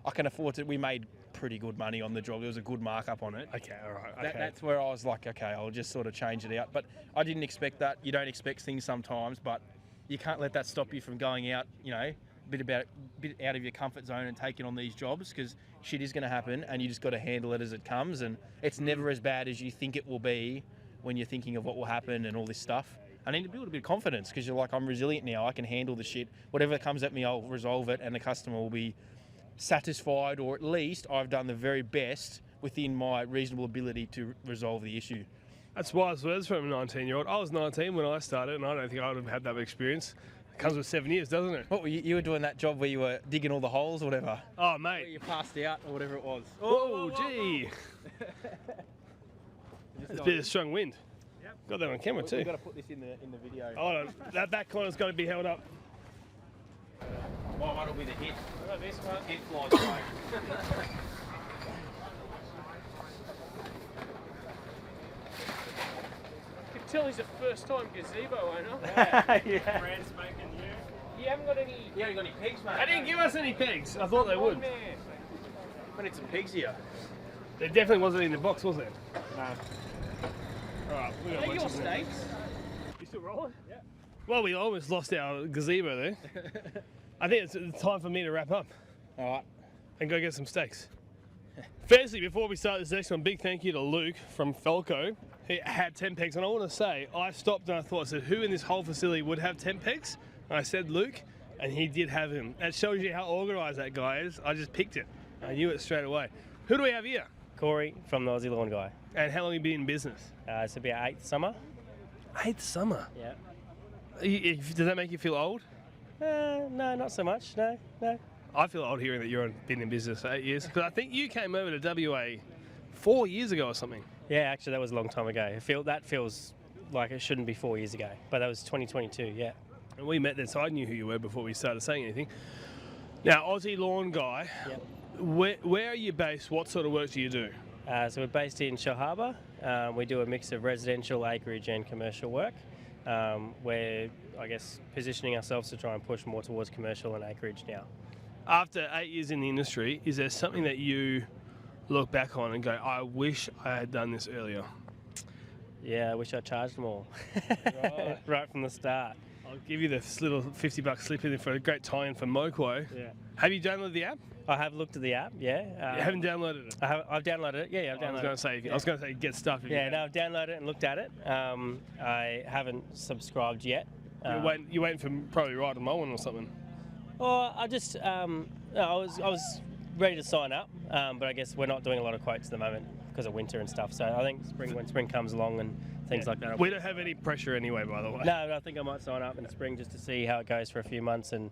I can afford to. We made pretty good money on the job. There was a good markup on it. Okay, all right. Okay. That's where I was like, okay, I'll just sort of change it out. But I didn't expect that. You don't expect things sometimes, but you can't let that stop you from going out, a bit out of your comfort zone and taking on these jobs, because shit is going to happen and you just got to handle it as it comes. And it's never as bad as you think it will be when you're thinking of what will happen and all this stuff. I need to build a bit of confidence, because you're like, I'm resilient now. I can handle the shit. Whatever comes at me, I'll resolve it, and the customer will be satisfied, or at least I've done the very best within my reasonable ability to resolve the issue. That's wise words from a 19-year-old. I was 19 when I started, and I don't think I would have had that experience. It comes with 7 years, doesn't it? What were you were doing that job where you were digging all the holes or whatever? Oh, mate. Where you passed out or whatever it was. Oh, gee. It's a bit of strong wind. Yep. Got that on camera too. We've got to put this in the video. Hold on. That back corner's got to be held up. My one will be the hit. This one. Hit flies away. You can tell he's a first-time gazebo owner. Yeah. Brand spanking new. You haven't got any... You haven't got any pigs, mate? They didn't give us any pegs. I thought they would. We need some pigs here. There definitely wasn't in the box, was there? No. Alright, we got Are your steaks? You still rolling? Yeah. Well, we almost lost our gazebo there. I think it's time for me to wrap up. All right. And go get some steaks. Firstly, before we start this next one, big thank you to Luke from Felco. He had 10 pegs, and I want to say, I stopped and I said, who in this whole facility would have 10 pegs? And I said Luke, and he did have him. That shows you how organised that guy is. I just picked it. I knew it straight away. Who do we have here? Corey from the Aussie Lawn Guy. And how long have you been in business? It's about 8th summer. 8th summer? Yeah. Does that make you feel old? No, not so much. No. I feel old hearing that you've been in business for 8 years, because I think you came over to WA 4 years ago or something. Yeah, actually, that was a long time ago. That feels like it shouldn't be 4 years ago, but that was 2022, yeah. And we met then, so I knew who you were before we started saying anything. Now, Aussie Lawn Guy, yep. Where are you based? What sort of work do you do? So we're based in Shell Harbour. We do a mix of residential, acreage and commercial work. we're, I guess, positioning ourselves to try and push more towards commercial and acreage now. After 8 years in the industry, is there something that you look back on and go, I wish I had done this earlier? Yeah, I wish I charged more Right. right from the start. I'll give you this little $50 slip in for a great tie-in for Moquo. Yeah. Have you downloaded the app? I have looked at the app, yeah. You haven't downloaded it? I've downloaded it, yeah, I've I was downloaded it. going to say get stuff. If you Yeah, can. no, I've downloaded it and looked at it. I haven't subscribed yet. You're waiting for probably Ride and Mullen or something. Well, I just, I was ready to sign up, but I guess we're not doing a lot of quotes at the moment because of winter and stuff. So I think when spring comes along and things like that. We don't have any pressure anyway, by the way. No, I think I might sign up in spring just to see how it goes for a few months and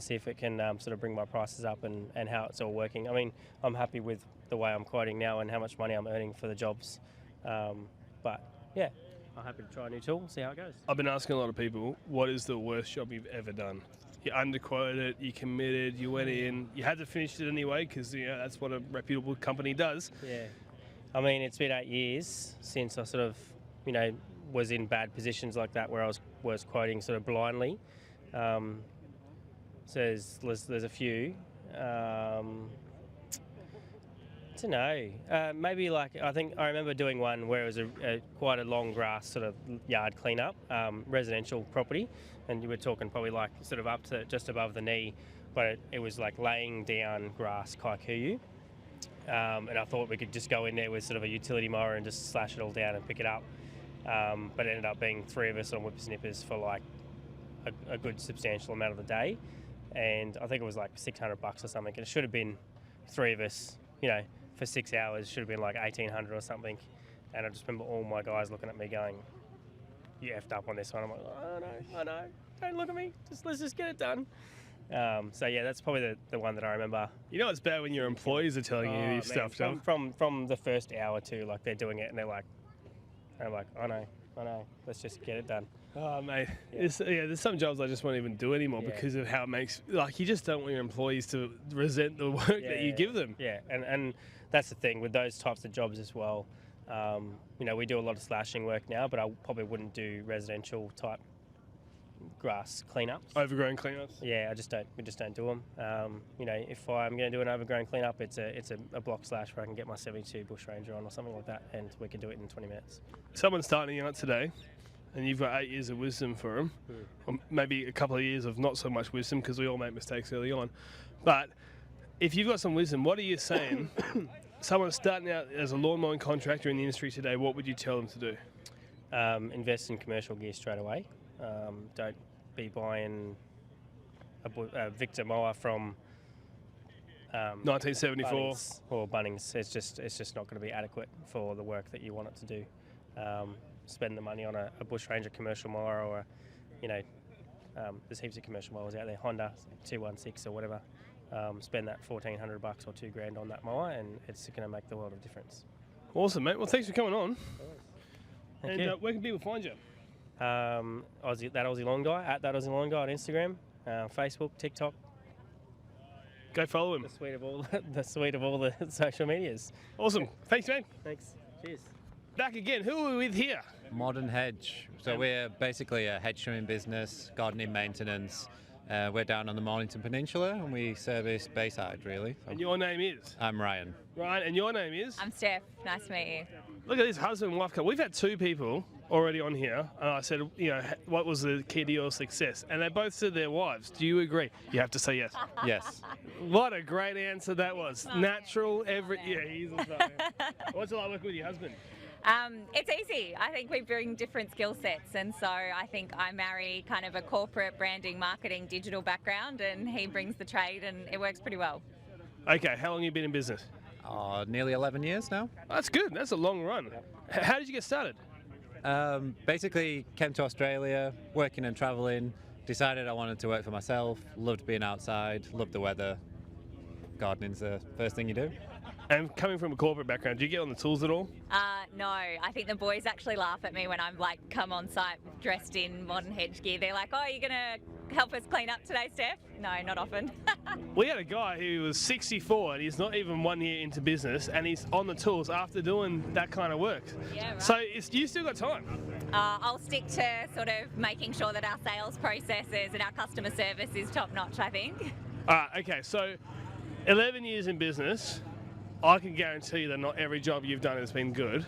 see if it can sort of bring my prices up and how it's all working. I mean, I'm happy with the way I'm quoting now and how much money I'm earning for the jobs. But yeah, I'm happy to try a new tool and see how it goes. I've been asking a lot of people, what is the worst job you've ever done? You underquoted it, you committed, you went in, you had to finish it anyway because that's what a reputable company does. Yeah. I mean, it's been 8 years since I sort of, was in bad positions like that where I was quoting sort of blindly. So there's a few. I don't know. Maybe I think I remember doing one where it was quite a long grass sort of yard cleanup, residential property, and you were talking probably sort of up to just above the knee, but it was laying down grass kikuyu. And I thought we could just go in there with sort of a utility mower and just slash it all down and pick it up. But it ended up being 3 of us on whippersnippers for a good substantial amount of the day. And I think it was $600 or something. And it should have been 3 of us, for 6 hours, should have been $1,800 or something. And I just remember all my guys looking at me going, you effed up on this one. I'm like, oh, I know. Don't look at me. Let's just get it done. So yeah, that's probably the one that I remember. You know it's bad when your employees are telling you this stuff, John. From the first hour too, they're doing it and they're like, I'm like, I know, let's just get it done. Oh mate, yeah. There's some jobs I just won't even do anymore because of how it makes, you just don't want your employees to resent the work that you give them. Yeah, and that's the thing with those types of jobs as well. We do a lot of slashing work now, but I probably wouldn't do residential type grass cleanups. Overgrown cleanups? Yeah, we just don't do them. If I'm going to do an overgrown cleanup, it's a block slash where I can get my 72 bush ranger on or something like that, and we can do it in 20 minutes. Someone's starting out today, and you've got 8 years of wisdom for them, or maybe a couple of years of not so much wisdom because we all make mistakes early on. But if you've got some wisdom, what are you saying? Someone starting out as a lawn mowing contractor in the industry today, what would you tell them to do? Invest in commercial gear straight away. Don't be buying a Victor mower from 1974 Bunnings or Bunnings. It's just not going to be adequate for the work that you want it to do. Spend the money on a bush ranger commercial mower, or there's heaps of commercial mowers out there, Honda 216 or whatever. Spend that $1,400 or $2,000 on that mower, and it's going to make the world of difference. Awesome, mate. Well, thanks for coming on. Thank you. Where can people find you? That Aussie Lawn Guy, at that Aussie Lawn Guy on Instagram, Facebook, TikTok. Go follow him. The suite of all the social medias. Awesome. Thanks, man. Thanks. Cheers. Back again. Who are we with here? Modern Hedge. So we're basically a hedge trimming business, gardening maintenance. We're down on the Mornington Peninsula and we service Bayside, really. And your name is? I'm Ryan. Ryan, and your name is? I'm Steph. Nice to meet you. Look at this husband and wife couple. We've had 2 people already on here, and I said, what was the key to your success? And they both said their wives. Do you agree? You have to say yes. Yes. What a great answer that was. Natural, he's a star. What's it like working with your husband? It's easy. I think we bring different skill sets, and so I think I marry kind of a corporate branding, marketing, digital background, and he brings the trade, and it works pretty well. Okay, how long have you been in business? Nearly 11 years now. That's good. That's a long run. How did you get started? Basically came to Australia, working and travelling, decided I wanted to work for myself, loved being outside, loved the weather. Gardening's the first thing you do. And coming from a corporate background, do you get on the tools at all? No, I think the boys actually laugh at me when I'm come on site dressed in Modern Hedge gear. They're like, oh, you're going to help us clean up today, Steph? No, not often. We had a guy who was 64 and he's not even 1 year into business and he's on the tools after doing that kind of work. Yeah, right. So you still got time. I'll stick to sort of making sure that our sales processes and our customer service is top notch, I think. Okay, so 11 years in business, I can guarantee you that not every job you've done has been good.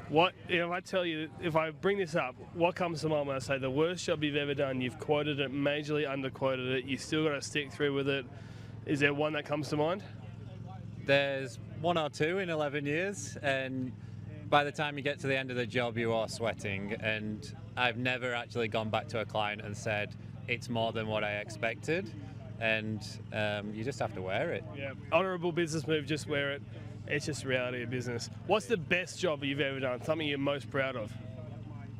What if I tell you, if I bring this up, what comes to mind when I say the worst job you've ever done? You've quoted it, majorly underquoted it. You still got to stick through with it. Is there one that comes to mind? There's one or two in 11 years, and by the time you get to the end of the job, you are sweating. And I've never actually gone back to a client and said it's more than what I expected. And you just have to wear it. Yeah, honourable business move, just wear it. It's just reality of business. What's the best job you've ever done? Something you're most proud of?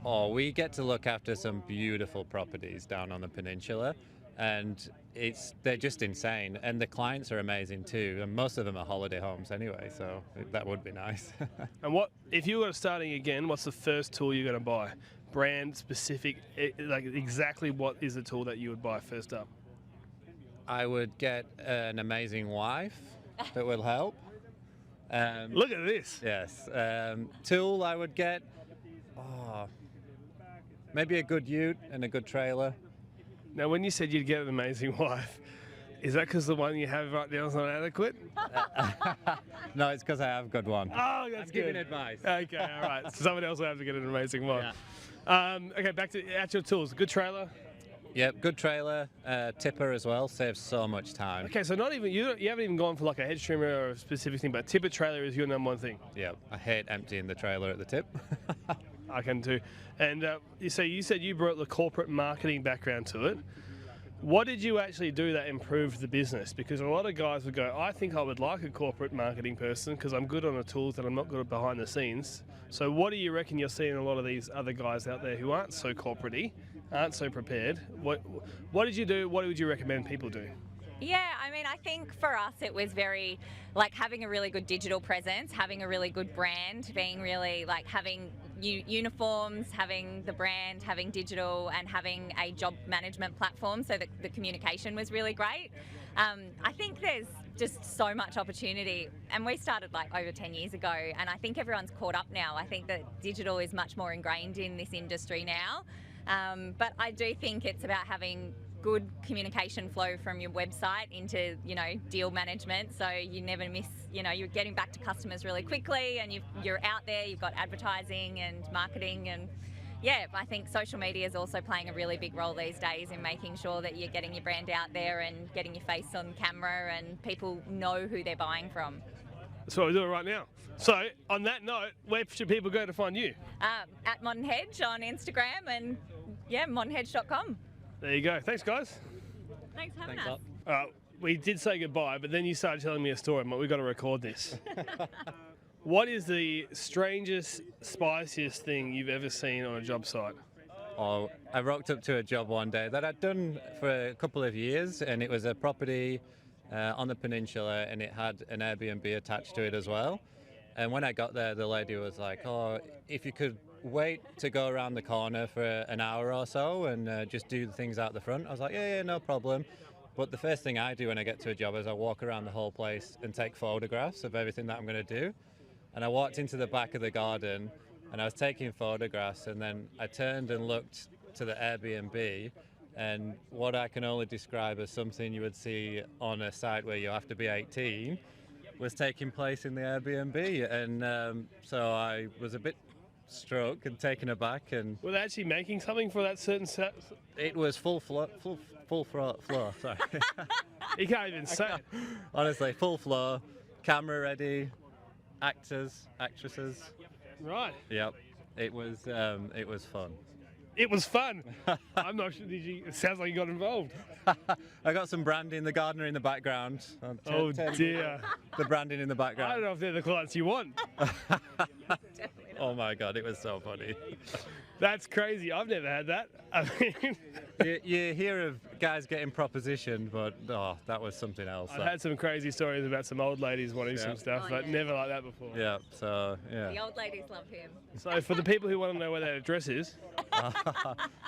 Oh, we get to look after some beautiful properties down on the peninsula, and they're just insane. And the clients are amazing too, and most of them are holiday homes anyway, so that would be nice. And what if you were starting again? What's the first tool you're going to buy? Brand specific, like exactly what is the tool that you would buy first up? I would get an amazing wife that will help. Look at this. Yes. Tool I would get, maybe a good ute and a good trailer. Now, when you said you'd get an amazing wife, is that because the one you have right now is not adequate? No, it's because I have a good one. Oh, that's I'm good. giving advice. Okay, all right. So someone else will have to get an amazing wife. Yeah. Okay, back to actual tools. Good trailer. Yep, good trailer, tipper as well, saves so much time. Okay, so not even you haven't even gone for like a hedge trimmer or a specific thing, but tipper trailer is your number one thing. Yep, I hate emptying the trailer at the tip. I can too. And you said you brought the corporate marketing background to it. What did you actually do that improved the business? Because a lot of guys would go, I think I would like a corporate marketing person because I'm good on the tools and I'm not good at behind the scenes. So what do you reckon you're seeing a lot of these other guys out there who aren't so corporate-y, aren't so prepared? What did you do? What would you recommend people do? Yeah, I mean, I think for us it was very like having a really good digital presence, having a really good brand, being really like having uniforms, having the brand, having digital, and having a job management platform so that the communication was really great. I think there's just so much opportunity, and we started like over 10 years ago, and I think everyone's caught up now. I think that digital is much more ingrained in this industry now, but I do think it's about having good communication flow from your website into, deal management, so you never miss, you're getting back to customers really quickly, and you're out there, you've got advertising and marketing, and yeah, I think social media is also playing a really big role these days in making sure that you're getting your brand out there and getting your face on camera and people know who they're buying from. That's what we're doing right now. So, on that note, where should people go to find you? At Modern Hedge on Instagram, and yeah, modernhedge.com. There you go. Thanks, guys. Thanks for having us. We did say goodbye, but then you started telling me a story, but we've got to record this. What is the strangest, spiciest thing you've ever seen on a job site? Oh, I rocked up to a job one day that I'd done for a couple of years, and it was a property on the peninsula, and it had an Airbnb attached to it as well. And when I got there, the lady was like, oh, if you could wait to go around the corner for an hour or so and just do the things out the front. I was like, yeah, no problem. But the first thing I do when I get to a job is I walk around the whole place and take photographs of everything that I'm going to do. And I walked into the back of the garden and I was taking photographs, and then I turned and looked to the Airbnb, and what I can only describe as something you would see on a site where you have to be 18 was taking place in the Airbnb. And so I was a bit struck and taken aback. And were they actually making something for that certain set? It was full floor, sorry. You can't even say it. Honestly, full floor, camera ready, actors, actresses. Right. Yep. It was fun. It was fun. I'm not sure. It sounds like you got involved. I got some branding, in the gardener in the background. Oh dear. The branding in the background. I don't know if they're the clients you want. Oh my God, it was so funny. That's crazy. I've never had that. I mean, you hear of guys getting propositioned, but that was something else. I've had some crazy stories about some old ladies wanting some stuff, but never like that before. Yeah, so yeah. The old ladies love him. So for the people who want to know where that address is,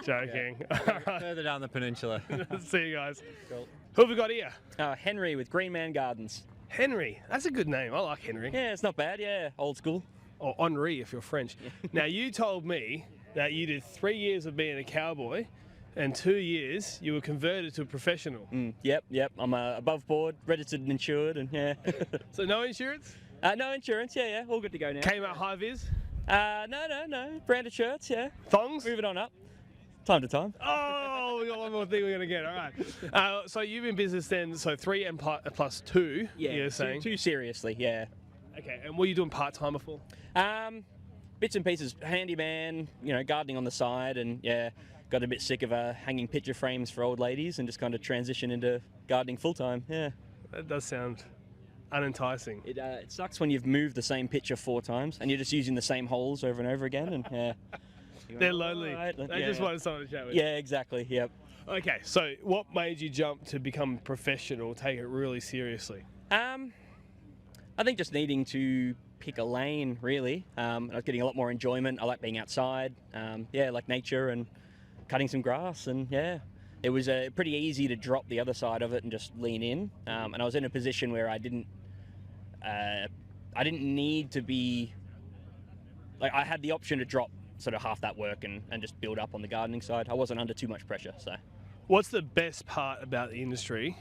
joking. Further down the peninsula. See you guys. Cool. Who have we got here? Henry with Green Man Gardens. Henry, that's a good name. I like Henry. Yeah, it's not bad. Yeah, old school. Or Henri if you're French. Now you told me that you did 3 years of being a cowboy and 2 years you were converted to a professional. Yep. I'm above board, registered and insured, and yeah. So no insurance? No insurance, yeah. All good to go now. Came out high vis? No. Branded shirts, yeah. Thongs? Moving on up. Time to time. Oh, we got one more thing we're going to get. All right. So you've been in business then, so 3 and plus 2, you're saying? Too seriously, yeah. Okay, and what were you doing part-time before? Bits and pieces, handyman, gardening on the side, and yeah, got a bit sick of hanging picture frames for old ladies and just kind of transitioned into gardening full-time, yeah. That does sound unenticing. It sucks when you've moved the same picture 4 times and you're just using the same holes over and over again, and yeah. They're lonely. They just wanted someone to chat with. Yeah, exactly, yep. Okay, so what made you jump to become professional, take it really seriously? I think just needing to pick a lane, really. I was getting a lot more enjoyment. I like being outside, like nature and cutting some grass, and yeah. It was pretty easy to drop the other side of it and just lean in. And I was in a position where I didn't need to be, I had the option to drop sort of half that work and just build up on the gardening side. I wasn't under too much pressure, so. What's the best part about the industry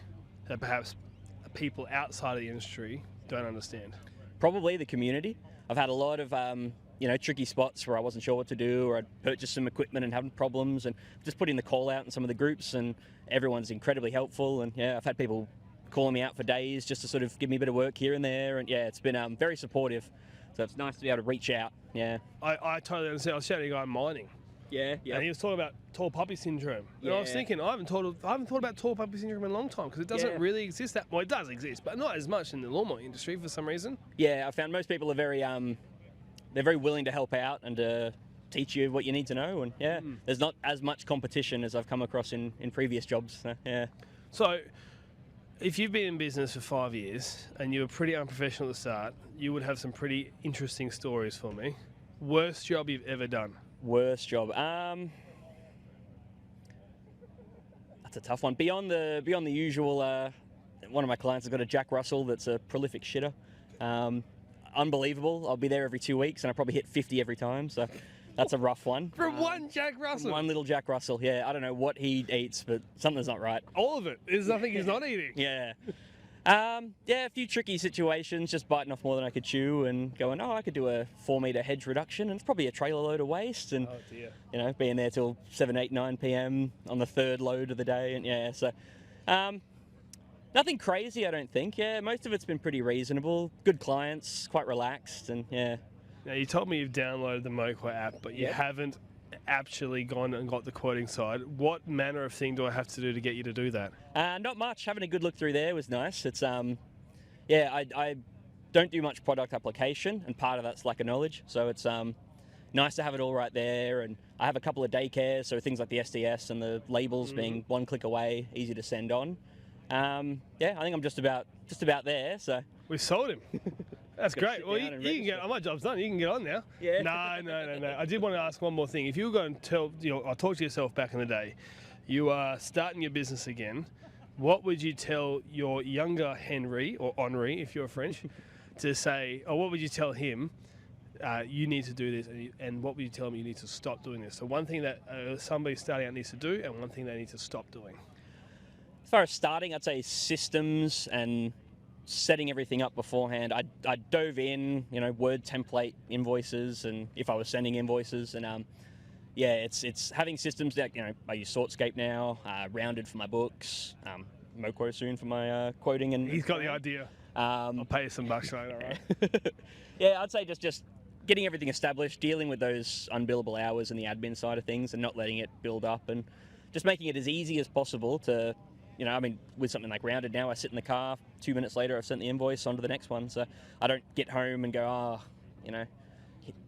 that perhaps people outside of the industry don't understand? Probably the community. I've had a lot of, tricky spots where I wasn't sure what to do, or I'd purchased some equipment and having problems, and just putting the call out in some of the groups, and everyone's incredibly helpful. And yeah, I've had people calling me out for days just to sort of give me a bit of work here and there, and yeah, it's been very supportive. So it's nice to be able to reach out, yeah. I totally understand. I was chatting to a guy in mining. Yeah. And he was talking about tall poppy syndrome. And I was thinking, I haven't thought about tall poppy syndrome in a long time, because it doesn't really exist well, it does exist, but not as much in the lawnmower industry for some reason. Yeah, I found most people are very, they're very willing to help out and to teach you what you need to know, and yeah, there's not as much competition as I've come across in previous jobs, so, yeah. So, if you've been in business for 5 years and you were pretty unprofessional at the start, you would have some pretty interesting stories for me. Worst job you've ever done? Worst job? That's a tough one. Beyond the usual, one of my clients has got a Jack Russell that's a prolific shitter. Unbelievable. I'll be there every 2 weeks and I probably hit 50 every time, so that's a rough one. From one Jack Russell? One little Jack Russell, yeah. I don't know what he eats, but something's not right. All of it? There's nothing he's not eating? Yeah. A few tricky situations, just biting off more than I could chew and going, I could do a 4-metre hedge reduction, and it's probably a trailer load of waste, and, being there till 7, 8, 9 p.m. on the 3rd load of the day, and yeah, so... nothing crazy, I don't think. Yeah, most of it's been pretty reasonable. Good clients, quite relaxed, and yeah. Now, you told me you've downloaded the Moqua app, but you haven't actually gone and got the quoting side. What manner of thing do I have to do to get you to do that? Not much. Having a good look through there was nice. It's I don't do much product application, and part of that's lack of knowledge. So it's nice to have it all right there. And I have a couple of daycares, so things like the SDS and the labels being one click away, easy to send on. I think I'm just about there. So we sold him. That's great. Well, you can get. My job's done. You can get on now. Yeah. No. I did want to ask one more thing. If you were going to talk to yourself back in the day, you are starting your business again. What would you tell your younger Henry, or Henri, if you're French, to say? Or what would you tell him? You need to do this, and what would you tell him? You need to stop doing this. So one thing that somebody starting out needs to do, and one thing they need to stop doing. As far as starting, I'd say systems and setting everything up beforehand. I dove in, Word template invoices, and if I was sending invoices, and it's having systems that, I use Sortscape now, Rounded for my books, Moqua soon for my quoting. And he's got the idea. I'll pay you some bucks, mate. All right. Yeah, I'd say just getting everything established, dealing with those unbillable hours and the admin side of things, and not letting it build up, and just making it as easy as possible to. With something like Rounded now, I sit in the car, 2 minutes later I've sent the invoice on to the next one, so I don't get home and go,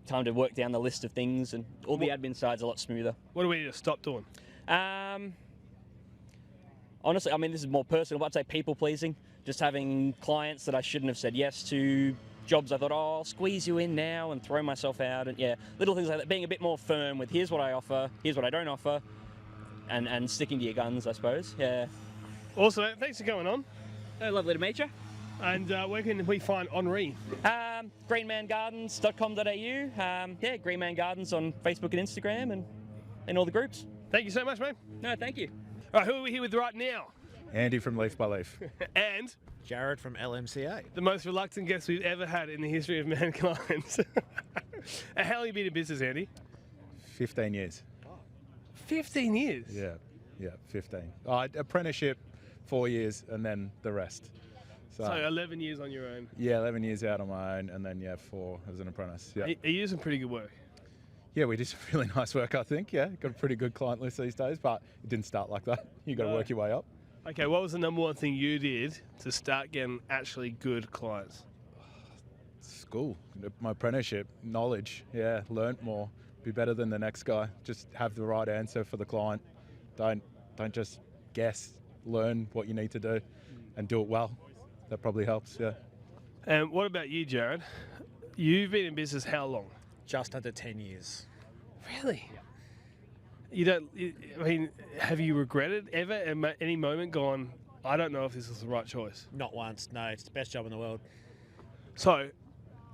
time to work down the list of things, and all the admin side's a lot smoother. What do we need to stop doing? Honestly, this is more personal, but I'd say people pleasing, just having clients that I shouldn't have said yes to, jobs I thought, I'll squeeze you in now and throw myself out, and little things like that, being a bit more firm with here's what I offer, here's what I don't offer, and sticking to your guns, I suppose, yeah. Awesome, mate. Thanks for coming on. Lovely to meet you. And where can we find Henri? Greenmangardens.com.au. Yeah, Greenman Gardens on Facebook and Instagram and all the groups. Thank you so much, mate. No, thank you. All right, who are we here with right now? Andy from Leaf by Leaf. And Jared from LMCA. the most reluctant guest we've ever had in the history of mankind. And how long have you been in business, Andy? 15 years. 15 years? Yeah, 15. Apprenticeship, 4 years, and then the rest. So 11 years on your own. Yeah, 11 years out on my own, and then 4 as an apprentice. Yeah. Are you doing some pretty good work? Yeah, we did some really nice work, I think. Yeah, got a pretty good client list these days, but it didn't start like that. You got to work your way up. Okay, what was the number one thing you did to start getting actually good clients? School, my apprenticeship, knowledge. Yeah, learnt more, be better than the next guy. Just have the right answer for the client. Don't just guess. Learn what you need to do, and do it well. That probably helps. Yeah. And what about you, Jared? You've been in business how long? Just under 10 years. Really? You don't. I mean, have you regretted ever at any moment gone, I don't know if this is the right choice? Not once. No, it's the best job in the world. So,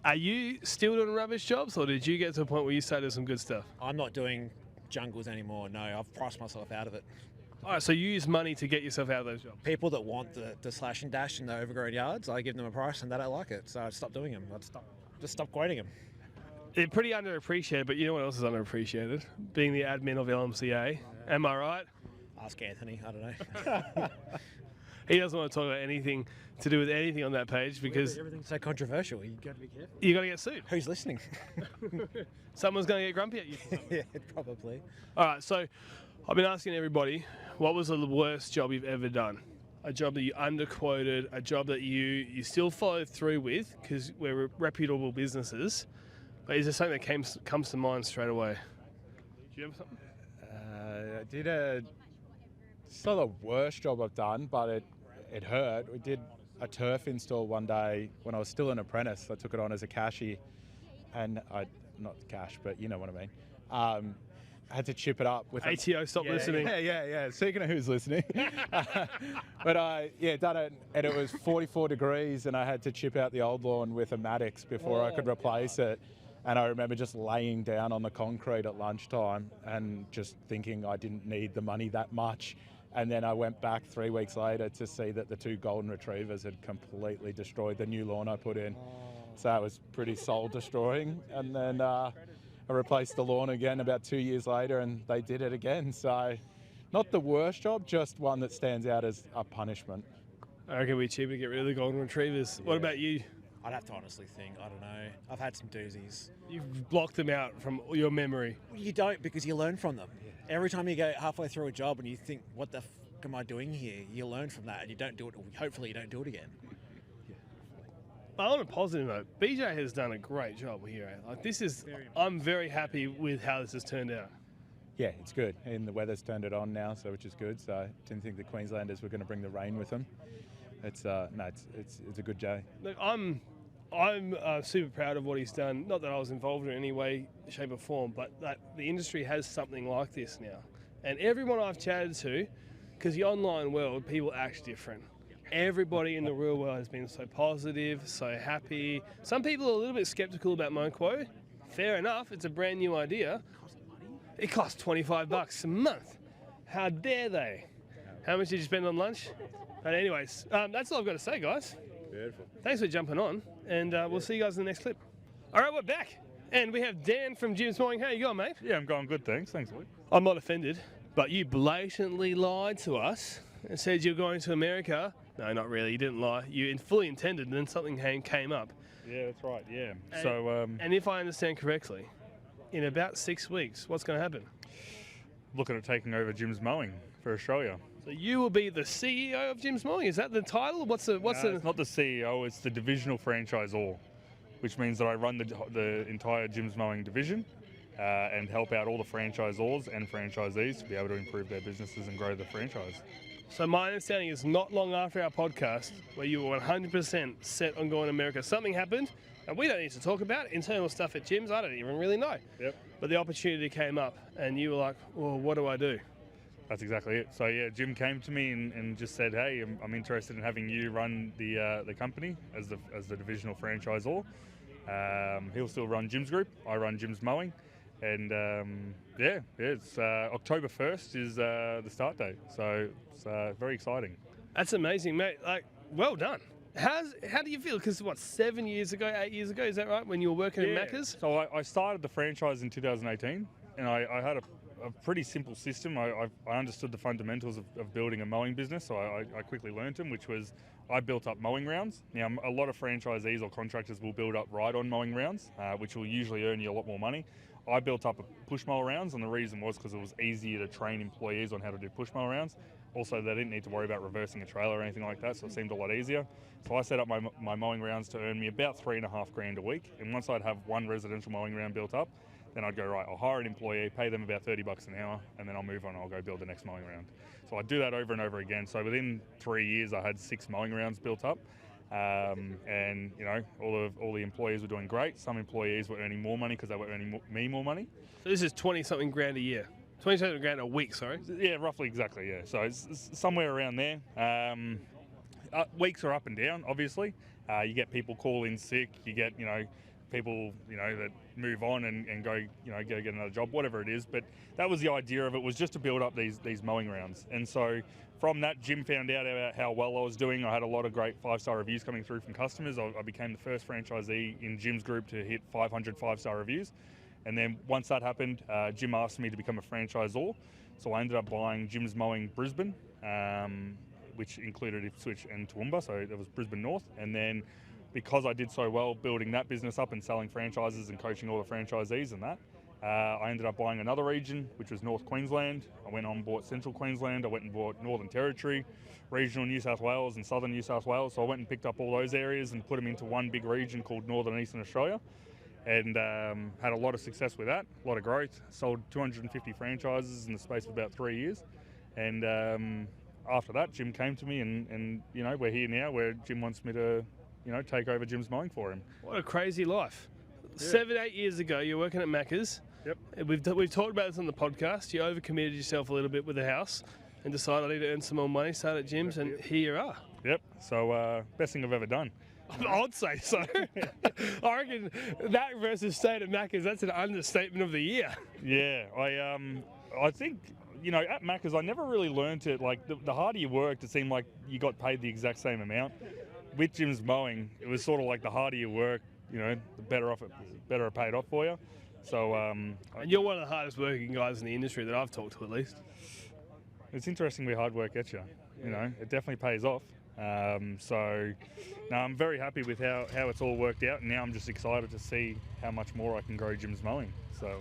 are you still doing rubbish jobs, or did you get to a point where you started some good stuff? I'm not doing jungles anymore. No, I've priced myself out of it. All right, so you use money to get yourself out of those jobs. People that want the slash and dash and the overgrown yards, I give them a price and they don't like it. So I stopped doing them. Just stop quoting them. They're pretty underappreciated, but you know what else is underappreciated? Being the admin of LMCA. Am I right? Ask Anthony. I don't know. He doesn't want to talk about anything to do with anything on that page because everything's so controversial. You got to be careful. You got to get sued. Who's listening? Someone's going to get grumpy at you. Yeah, probably. All right, so I've been asking everybody, what was the worst job you've ever done? A job that you underquoted, a job that you still followed through with because we're reputable businesses. But is there something that comes to mind straight away? Do you have something? I did it's not the worst job I've done, but it hurt. We did a turf install one day when I was still an apprentice. I took it on as a cashier, and not cash, but you know what I mean. I had to chip it up with ATO. Stop listening. Yeah. Speaking of who's listening, but I done it, and it was 44 degrees, and I had to chip out the old lawn with a Maddox before I could replace it. And I remember just laying down on the concrete at lunchtime and just thinking I didn't need the money that much. And then I went back 3 weeks later to see that the 2 golden retrievers had completely destroyed the new lawn I put in. So it was pretty soul destroying. And then I replaced the lawn again about 2 years later, and they did it again. So not the worst job, just one that stands out as a punishment. I reckon it'd be cheaper to get rid of the golden retrievers. What about you? I'd have to honestly think. I don't know. I've had some doozies. You've blocked them out from your memory. Well, you don't, because you learn from them. Every time you go halfway through a job and you think, what the f am I doing here? You learn from that and you don't do it. Hopefully you don't do it again. But on a positive note, BJ has done a great job here. Like I'm very happy with how this has turned out. Yeah, it's good. And the weather's turned it on now, so which is good. So I didn't think the Queenslanders were going to bring the rain with them. It's a good day. Look, I'm super proud of what he's done. Not that I was involved in any way, shape or form, but that the industry has something like this now. And everyone I've chatted to, because the online world, people act different. Everybody in the real world has been so positive, so happy. Some people are a little bit skeptical about MoQuo. Fair enough, it's a brand new idea. It costs $25 a month. How dare they? How much did you spend on lunch? But anyways, that's all I've got to say, guys. Beautiful. Thanks for jumping on, and we'll see you guys in the next clip. All right, we're back, and we have Dan from Jim's Mowing. How you going, mate? Yeah, I'm going good, thanks. Thanks, Luke. I'm not offended, but you blatantly lied to us and said you're going to America. No, not really. You didn't lie. You fully intended, and then something came up. Yeah, that's right. Yeah. And if I understand correctly, in about 6 weeks, what's going to happen? Looking at taking over Jim's Mowing for Australia. So you will be the CEO of Jim's Mowing. Is that the title? It's not the CEO. It's the divisional franchisor, which means that I run the entire Jim's Mowing division and help out all the franchisors and franchisees to be able to improve their businesses and grow the franchise. So my understanding is not long after our podcast, where you were 100% set on going to America, something happened, and we don't need to talk about internal stuff at Jim's. I don't even really know. Yep. But the opportunity came up, and you were like, well, what do I do? That's exactly it. So yeah, Jim came to me and just said, "Hey, I'm interested in having you run the company as the divisional franchisor. He'll still run Jim's Group. I run Jim's Mowing, and it's October 1st is the start date. So it's very exciting." That's amazing, mate. Like, well done. How do you feel? Because what, 8 years ago, is that right? When you were working at Macca's? So I started the franchise in 2018, and I had a pretty simple system. I understood the fundamentals of building a mowing business, so I quickly learned them, which was I built up mowing rounds. Now, a lot of franchisees or contractors will build up ride-on mowing rounds, which will usually earn you a lot more money. I built up a push mower rounds, and the reason was because it was easier to train employees on how to do push mower rounds. Also, they didn't need to worry about reversing a trailer or anything like that, so it seemed a lot easier. So I set up my mowing rounds to earn me about $3,500 a week, and once I'd have one residential mowing round built up, then I'd go, right, I'll hire an employee, pay them about $30 an hour, and then I'll move on and I'll go build the next mowing round. So I'd do that over and over again. So within 3 years, I had 6 mowing rounds built up. And you know, all the employees were doing great. Some employees were earning more money because they were earning me more money. So this is 20-something grand a year. 20-something grand a week, sorry. Yeah, roughly, exactly, yeah. So it's somewhere around there. Weeks are up and down, obviously. You get people call in sick. You get, people, that move on and go, go get another job, whatever it is. But that was the idea of it, was just to build up these mowing rounds. And so from that, Jim found out about how well I was doing. I had a lot of great 5-star reviews coming through from customers. I became the first franchisee in Jim's Group to hit 500 5-star reviews. And then once that happened, Jim asked me to become a franchisor. So I ended up buying Jim's Mowing Brisbane, which included Ipswich and Toowoomba. So that was Brisbane North. And then because I did so well building that business up and selling franchises and coaching all the franchisees and that, I ended up buying another region, which was North Queensland. I went on and bought Central Queensland. I went and bought Northern Territory, regional New South Wales and Southern New South Wales. So I went and picked up all those areas and put them into one big region called Northern and Eastern Australia. And had a lot of success with that, a lot of growth. Sold 250 franchises in the space of about 3 years. And after that, Jim came to me and we're here now where Jim wants me to, take over Jim's Mowing for him. What a crazy life. Yeah. 7-8 years ago, you're working at Macca's. Yep. We've talked about this on the podcast. You overcommitted yourself a little bit with the house and decided I need to earn some more money, start at Jim's, and here you are. Yep. So best thing I've ever done. I'd say so. I reckon that versus staying at Macca's, that's an understatement of the year. Yeah, I think, at Macca's, I never really learned it. Like, the harder you worked, it seemed like you got paid the exact same amount. With Jim's Mowing, it was sort of like the harder you work, the better it paid off for you. So, and you're one of the hardest working guys in the industry that I've talked to, at least. It's interesting where hard work gets you. It definitely pays off. So I'm very happy with how it's all worked out, and now I'm just excited to see how much more I can grow Jim's Mowing. So,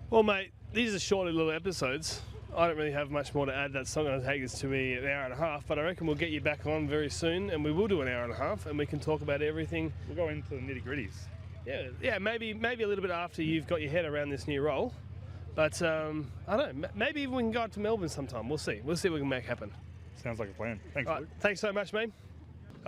well, mate, these are shorter little episodes. I don't really have much more to add. That's not going to take us to me an hour and a half, but I reckon we'll get you back on very soon, and we will do an hour and a half, and we can talk about everything. We'll go into the nitty-gritties. Yeah, maybe a little bit after you've got your head around this new role. But I don't know, maybe even we can go up to Melbourne sometime. We'll see. We'll see what we can make happen. Sounds like a plan. Thanks, Luke. Thanks so much, mate.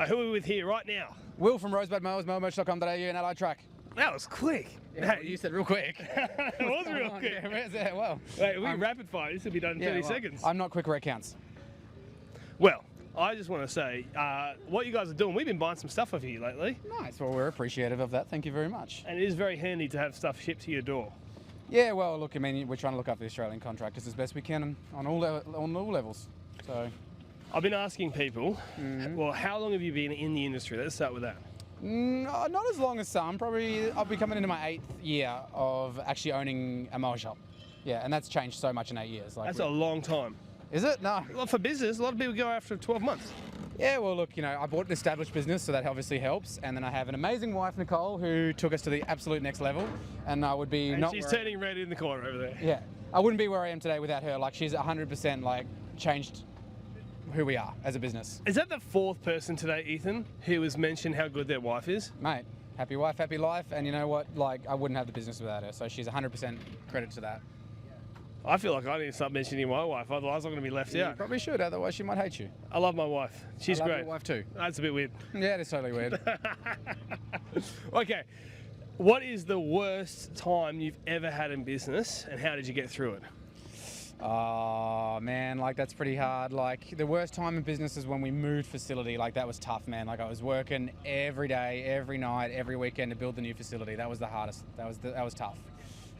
Who are we with here right now? Will from Rosebud Mowers, mowermerch.com.au and Allied Track. That was quick. Yeah, you said real quick. It was real quick. Yeah, well. Wait, we rapid fire. This will be done in 30 seconds. I'm not quick where it counts. Well, I just want to say, what you guys are doing, we've been buying some stuff off you lately. Nice. Well, we're appreciative of that. Thank you very much. And it is very handy to have stuff shipped to your door. Yeah, well, look, I mean, we're trying to look after the Australian contractors as best we can on all levels. So, I've been asking people, well, how long have you been in the industry? Let's start with that. Not as long as some. Probably I'll be coming into my 8th year of actually owning a mower shop. Yeah, and that's changed so much in 8 years. That's a long time. Is it? No. Well, for business, a lot of people go after 12 months. Yeah, well, look, I bought an established business, so that obviously helps. And then I have an amazing wife, Nicole, who took us to the absolute next level. And I would be and she's turning red in the corner over there. Yeah. I wouldn't be where I am today without her. Like, she's 100% changed who we are as a business. Is that the 4th person today, Ethan, who has mentioned how good their wife is? Mate, happy wife, happy life. And you know what? I wouldn't have the business without her. So she's 100% credit to that. I feel like I need to start mentioning my wife, otherwise I'm going to be left out. You probably should, otherwise she might hate you. I love my wife. She's I love great. your wife too. That's a bit weird. Yeah, it is totally weird. Okay, what is the worst time you've ever had in business, and how did you get through it? Oh man, like that's pretty hard. Like the worst time in business is when we moved facility. Like that was tough, man. Like I was working every day, every night, every weekend to build the new facility. That was the hardest. That was tough.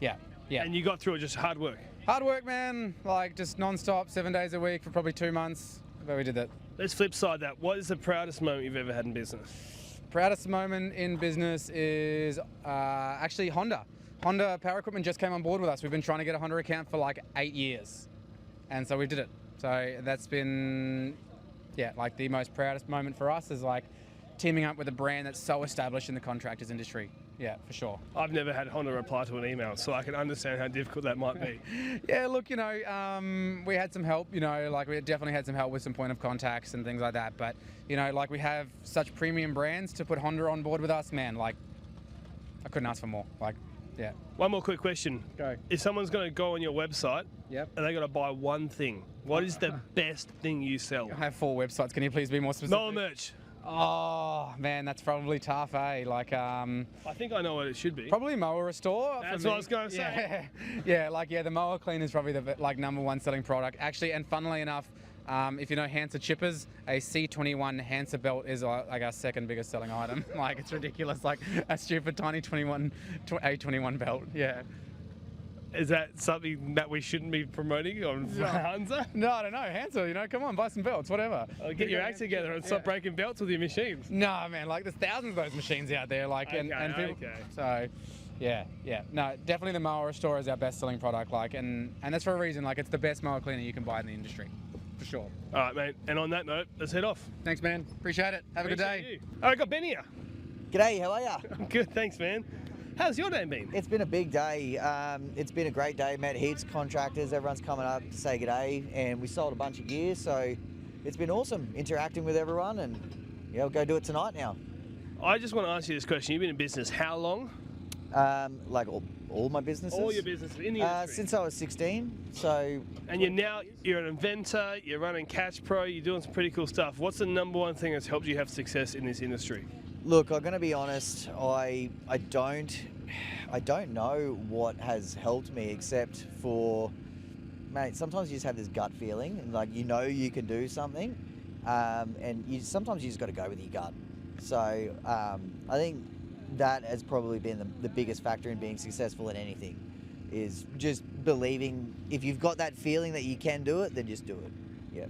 Yeah. And you got through it just hard work. Hard work, man. Like just non-stop, 7 days a week for probably 2 months. But we did that. Let's flip side that. What is the proudest moment you've ever had in business? Proudest moment in business is actually Honda. Honda Power Equipment just came on board with us. We've been trying to get a Honda account for like 8 years. And so we did it. So that's been, like the most proudest moment for us is like teaming up with a brand that's so established in the contractors industry. Yeah, for sure. I've never had Honda reply to an email, so I can understand how difficult that might be. Yeah, look, we had some help, like we definitely had some help with some point of contacts and things like that. But, like we have such premium brands to put Honda on board with us, man, like I couldn't ask for more. Like, yeah. One more quick question. Go. If someone's going to go on your website and they got to buy one thing, what is the best thing you sell? I have 4 websites. Can you please be more specific? No merch. Oh man, that's probably tough, eh? Like, I think I know what it should be. Probably mower restore. That's what I was going to say. Yeah, the mower clean is probably the #1 selling product. Actually, and funnily enough, if you know Hansa chippers, a C21 Hansa belt is like our second biggest selling item. Like it's ridiculous, like a stupid tiny A21 belt. Yeah. Is that something that we shouldn't be promoting on Hansa? No, I don't know. Hansa, come on, buy some belts, whatever. Get your act together and stop breaking belts with your machines. No, man, like there's thousands of those machines out there. Like, and people. So, yeah. No, definitely the mower restore is our best selling product. Like, and that's for a reason. Like, it's the best mower cleaner you can buy in the industry, for sure. All right, mate. And on that note, let's head off. Thanks, man. Appreciate it. Have a good day. All right, got Ben here. G'day, how are ya? Good, thanks, man. How's your day been? It's been a big day. It's been a great day. Met heaps of contractors. Everyone's coming up to say g'day, and we sold a bunch of gear. So it's been awesome interacting with everyone, and we'll go do it tonight now. I just want to ask you this question. You've been in business how long? Like all my businesses. All your businesses in the industry. Since I was 16. So. And you're an inventor. You're running Catch Pro. You're doing some pretty cool stuff. What's the #1 thing that's helped you have success in this industry? Look, I'm going to be honest. I don't know what has helped me except for, mate. Sometimes you just have this gut feeling, and like you can do something, and sometimes you just got to go with your gut. So I think that has probably been the biggest factor in being successful in anything, is just believing. If you've got that feeling that you can do it, then just do it. Yeah.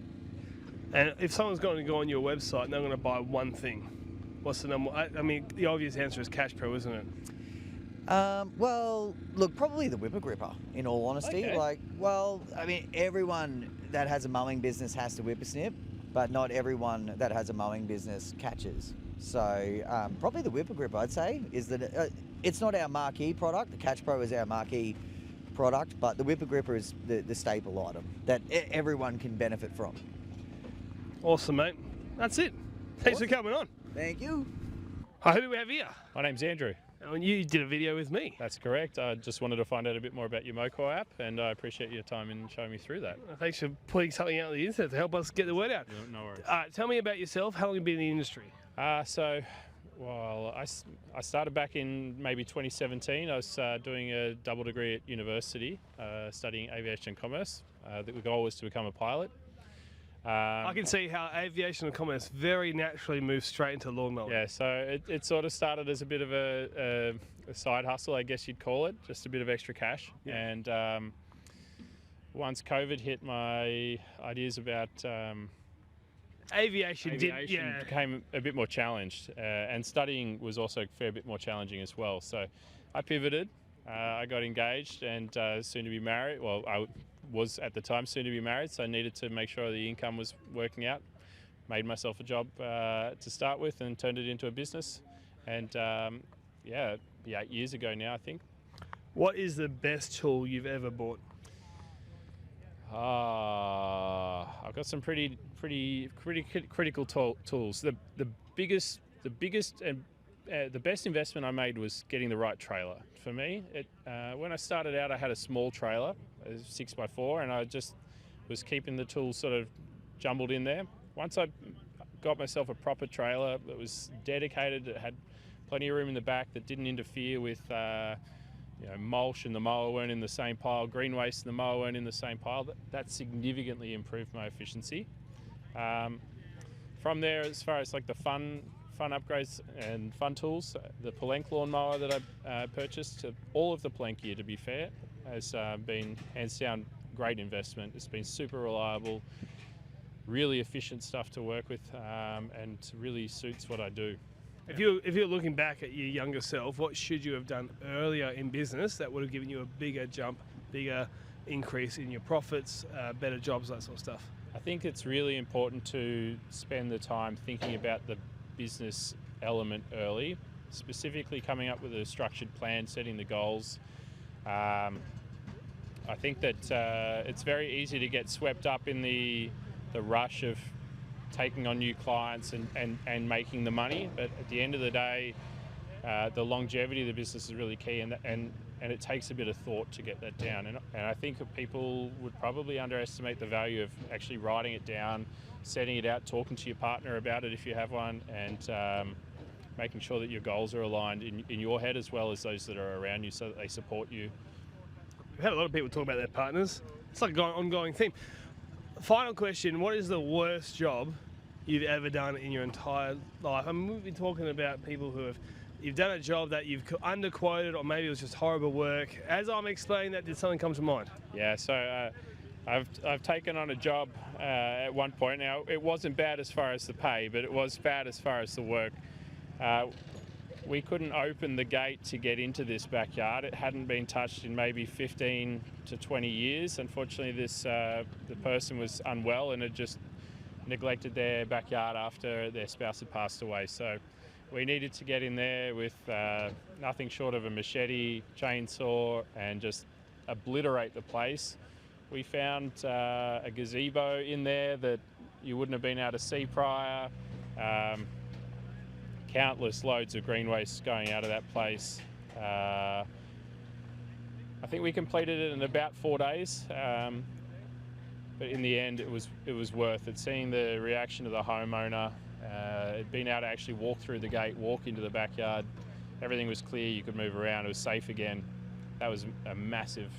And if someone's going to go on your website and they're going to buy one thing, what's the number? I mean, the obvious answer is Catch Pro, isn't it? Well, look, probably the Whipper Gripper, in all honesty. Okay. Everyone that has a mowing business has to whippersnip, but not everyone that has a mowing business catches. So probably the Whipper Gripper, I'd say, is that it's not our marquee product. The Catch Pro is our marquee product, but the Whipper Gripper is the staple item that everyone can benefit from. Awesome, mate. That's it. Thanks for coming on. Thank you. Hi, who do we have here? My name's Andrew. And you did a video with me. That's correct. I just wanted to find out a bit more about your Moco app, and I appreciate your time in showing me through that. Thanks for putting something out on the internet to help us get the word out. No worries. Tell me about yourself. How long have you been in the industry? I started back in maybe 2017. I was doing a double degree at university, studying aviation and commerce. The goal was to become a pilot. I can see how aviation and commerce very naturally moves straight into lawn mowing. Yeah, so it sort of started as a bit of a side hustle, I guess you'd call it, just a bit of extra cash. Yeah. And once COVID hit, my ideas about aviation became a bit more challenged, and studying was also a fair bit more challenging as well. So I pivoted, I got engaged, and soon to be married. Well, I was at the time soon to be married, so I needed to make sure the income was working out. Made myself a job to start with and turned it into a business. And 8 years ago now, I think. What is the best tool you've ever bought? I've got some pretty critical tools. The biggest and the best investment I made was getting the right trailer. For me, when I started out, I had a small trailer, a 6x4, and I just was keeping the tools sort of jumbled in there. Once I got myself a proper trailer that was dedicated, it had plenty of room in the back that didn't interfere with mulch and the mower weren't in the same pile, green waste and the mower weren't in the same pile. That significantly improved my efficiency. From there, as far as like the fun upgrades and fun tools, the Palenque lawn mower that I purchased, all of the Palenque gear, to be fair, has been hands down great investment. It's been super reliable, really efficient stuff to work with, and really suits what I do. If you're looking back at your younger self, what should you have done earlier in business that would have given you a bigger jump, bigger increase in your profits, better jobs, that sort of stuff? I think it's really important to spend the time thinking about the business element early, specifically coming up with a structured plan, setting the goals. I think that it's very easy to get swept up in the rush of taking on new clients and making the money, but at the end of the day, the longevity of the business is really key, and it takes a bit of thought to get that down. And I think people would probably underestimate the value of actually writing it down, setting it out, talking to your partner about it if you have one, and making sure that your goals are aligned in your head as well as those that are around you, so that they support you. We've had a lot of people talk about their partners. It's like an ongoing theme. Final question, what is the worst job you've ever done in your entire life? I mean, we've been talking about people who you've done a job that you've underquoted, or maybe it was just horrible work. As I'm explaining that, did something come to mind? Yeah, so I've taken on a job at one point. Now, it wasn't bad as far as the pay, but it was bad as far as the work. We couldn't open the gate to get into this backyard. It hadn't been touched in maybe 15 to 20 years. Unfortunately, the person was unwell and had just neglected their backyard after their spouse had passed away. So we needed to get in there with nothing short of a machete, chainsaw, and just obliterate the place. We found a gazebo in there that you wouldn't have been able to see prior. Countless loads of green waste going out of that place. I think we completed it in about 4 days, but in the end it was worth it. Seeing the reaction of the homeowner, being able to actually walk through the gate, walk into the backyard, everything was clear, you could move around, it was safe again. That was a massive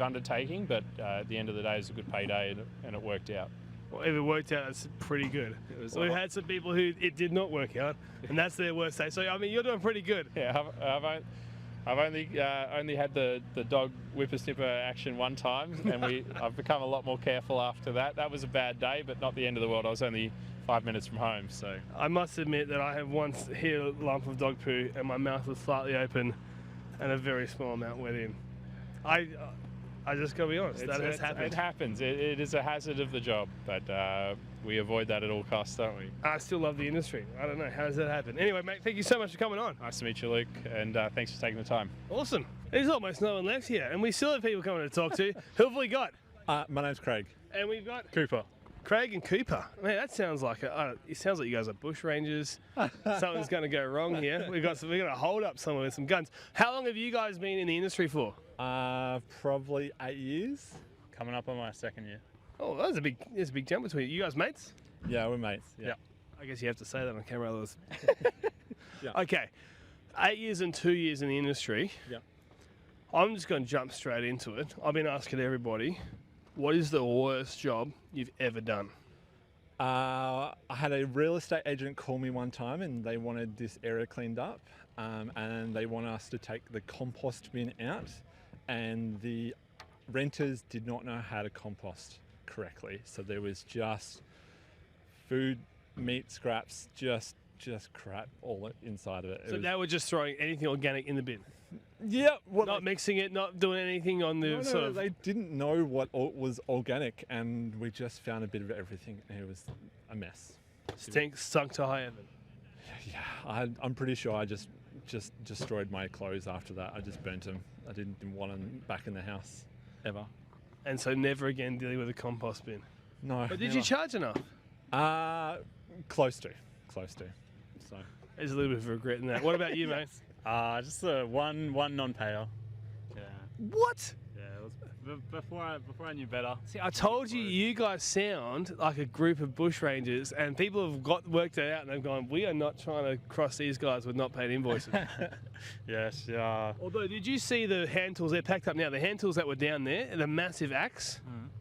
undertaking, but at the end of the day it was a good payday, and it worked out. Well, if it worked out, that's pretty good. We've had some people who it did not work out, and that's their worst day. So, I mean, you're doing pretty good. Yeah, I've only had the dog whippersnipper action one time, and I've become a lot more careful after that. That was a bad day, but not the end of the world. I was only 5 minutes from home, so. I must admit that I have once hit a lump of dog poo, and my mouth was slightly open, and a very small amount went in. I just gotta be honest, that has happened. It happens. It is a hazard of the job, but we avoid that at all costs, don't we? I still love the industry. I don't know, how does that happen? Anyway, mate, thank you so much for coming on. Nice to meet you, Luke, and thanks for taking the time. Awesome. There's almost no one left here, and we still have people coming to talk to. Who have we got? My name's Craig. And we've got Cooper. Craig and Cooper. Man, that sounds like it sounds like you guys are bush rangers. Something's going to go wrong here. We're going to hold up someone with some guns. How long have you guys been in the industry for? Probably 8 years. Coming up on my second year. Oh, there's a big jump between you. You guys mates? Yeah, we're mates. Yeah. I guess you have to say that on camera, otherwise. Yeah. Okay, 8 years and 2 years in the industry. Yeah. I'm just going to jump straight into it. I've been asking everybody, what is the worst job you've ever done? I had a real estate agent call me one time, and they wanted this area cleaned up, and they want us to take the compost bin out, and the renters did not know how to compost correctly. So there was just food, meat scraps, just crap all inside of it. So they were just throwing anything organic in the bin? Yeah. Not mixing it, not doing anything on the sort of... They didn't know what was organic, and we just found a bit of everything, and it was a mess. Stunk to high heaven. Yeah, I'm pretty sure I just destroyed my clothes after that. I just burnt them. I didn't want them back in the house, ever. And so never again dealing with a compost bin? No. But did you charge enough? Close to. So there's a little bit of regret in that. What about you, mate? Just one non-payer. Yeah. What? Yeah, it was before I knew better. See, I told you, you guys sound like a group of bushrangers, and people have worked it out, and they've gone, we are not trying to cross these guys with not paid invoices. Yes, yeah. Although, did you see the hand tools? They're packed up now. The hand tools that were down there, the massive axe.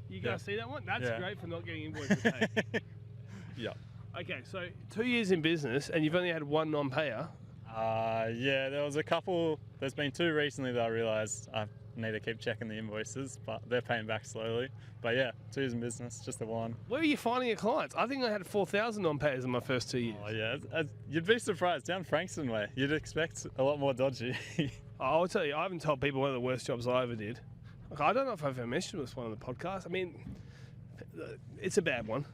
You guys see that one? That's great for not getting invoices paid. Yeah. Okay, so 2 years in business, and you've only had one non-payer. Yeah, there was a couple. There's been 2 recently that I realised I need to keep checking the invoices, but they're paying back slowly. But yeah, 2 years in business, just the one. Where are you finding your clients? I think I had 4,000 non-payers in my first 2 years. Oh yeah, you'd be surprised. Down Frankston way, you'd expect a lot more dodgy. I'll tell you, I haven't told people one of the worst jobs I ever did. Like, I don't know if I've ever mentioned this one on the podcast. I mean, it's a bad one.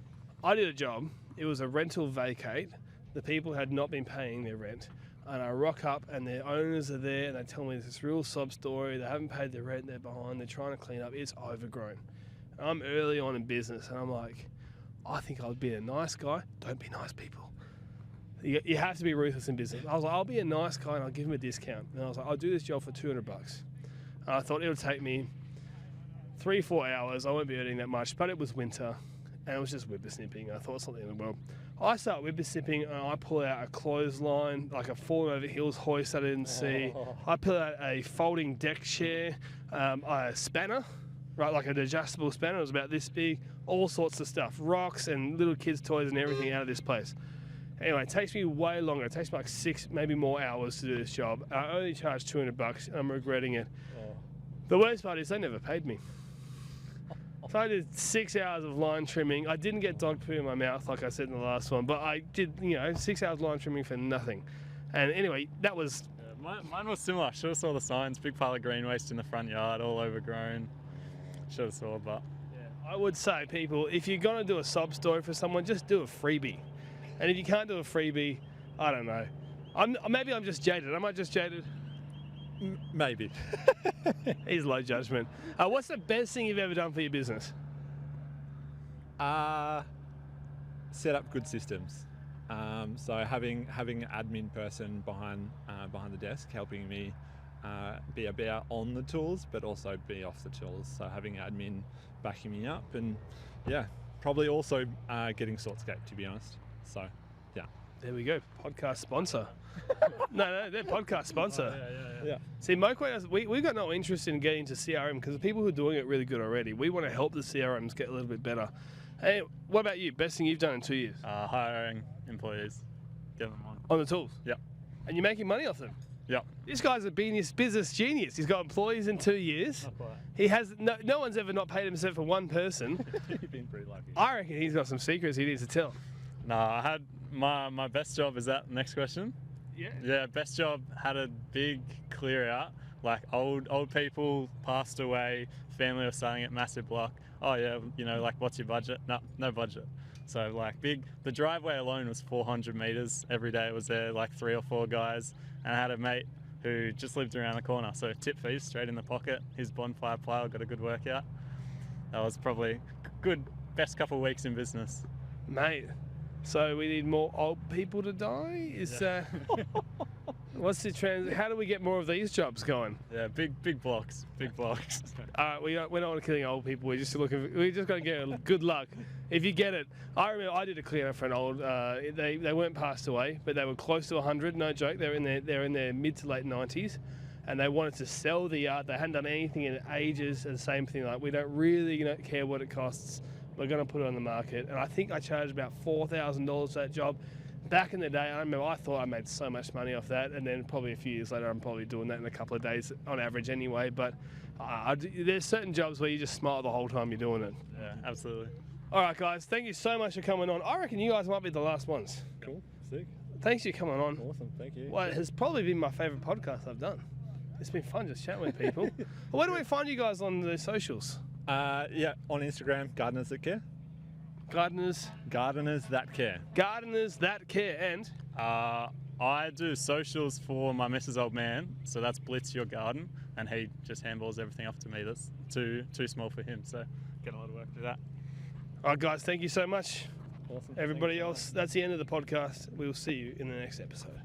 I did a job. It was a rental vacate. The people had not been paying their rent. And I rock up and their owners are there and they tell me this real sob story. They haven't paid their rent, they're behind, they're trying to clean up. It's overgrown. And I'm early on in business and I'm like, I think I'll be a nice guy. Don't be nice people. You have to be ruthless in business. I was like, I'll be a nice guy and I'll give him a discount. And I was like, I'll do this job for $200. And I thought it would take me 3-4 hours. I won't be earning that much, but it was winter and it was just whippersnipping. I thought something in the world. I start whippersnipping and I pull out a clothesline, like a fallen over heels hoist I didn't see. I pull out a folding deck chair, a spanner, right, like an adjustable spanner. It was about this big, all sorts of stuff, rocks and little kids' toys and everything out of this place. Anyway, it takes me way longer. It takes me like 6, maybe more hours to do this job. I only charged $200 and I'm regretting it. The worst part is they never paid me. So I did 6 hours of line trimming. I didn't get dog poo in my mouth like I said in the last one, but I did, 6 hours line trimming for nothing. And anyway, that was... Mine was similar. Should have saw the signs. Big pile of green waste in the front yard, all overgrown. Should have saw, but... Yeah, I would say, people, if you're going to do a sob story for someone, just do a freebie. And if you can't do a freebie, I don't know. Maybe I'm just jaded. Am I just jaded? Maybe. He's low judgment. What's the best thing you've ever done for your business? Set up good systems. So having an admin person behind the desk helping me be about on the tools, but also be off the tools. So having admin backing me up, and yeah, probably also getting Sortscape, to be honest. So yeah. There we go. Podcast sponsor. No, they're podcast sponsor. Yeah. See, Moquay, we've got no interest in getting into CRM because the people who are doing it really good already. We want to help the CRMs get a little bit better. Hey, what about you? Best thing you've done in 2 years? Hiring employees. Get them on. On the tools? Yep. And you're making money off them? Yep. This guy's a business genius. He's got employees in 2 years. Not quite. He has no one's ever not paid him except for one person. You've been pretty lucky. I reckon he's got some secrets he needs to tell. No, I had my best job. Is that next question? Yeah. Yeah, best job had a big clear out. Like old people passed away, family was selling it, massive block. Oh yeah, like what's your budget? No budget. So like the driveway alone was 400 meters. Every day it was there, like 3 or 4 guys. And I had a mate who just lived around the corner. So tip fees straight in the pocket. His bonfire pile got a good workout. That was probably good, best couple of weeks in business. Mate, so we need more old people to die? What's the trend? How do we get more of these jobs going? Yeah, big blocks. We're not want to killing old people. We're just got to get good luck. If you get it, I remember I did a clean up for an old. They weren't passed away, but they were close to 100. No joke. They're in their mid to late 90s, and they wanted to sell the yard. They hadn't done anything in ages. And the same thing, like we don't really care what it costs. We're going to put it on the market, and I think I charged about $4,000 for that job. Back in the day, I remember I thought I made so much money off that, and then probably a few years later, I'm probably doing that in a couple of days on average anyway. But there's certain jobs where you just smile the whole time you're doing it. Yeah, absolutely. All right, guys, thank you so much for coming on. I reckon you guys might be the last ones. Cool, sick. Thanks for coming on. Awesome, thank you. Well, it has probably been my favourite podcast I've done. It's been fun just chatting with people. Where do we find you guys on the socials? Yeah, on Instagram, Gardeners That Care. Gardeners That Care. Gardeners That Care. And I do socials for my Mrs. Old Man, so that's Blitz Your Garden, and he just handballs everything off to me. That's too small for him, so get a lot of work to that. All right, guys, thank you so much. Awesome. Everybody else, that's the end of the podcast. We will see you in the next episode.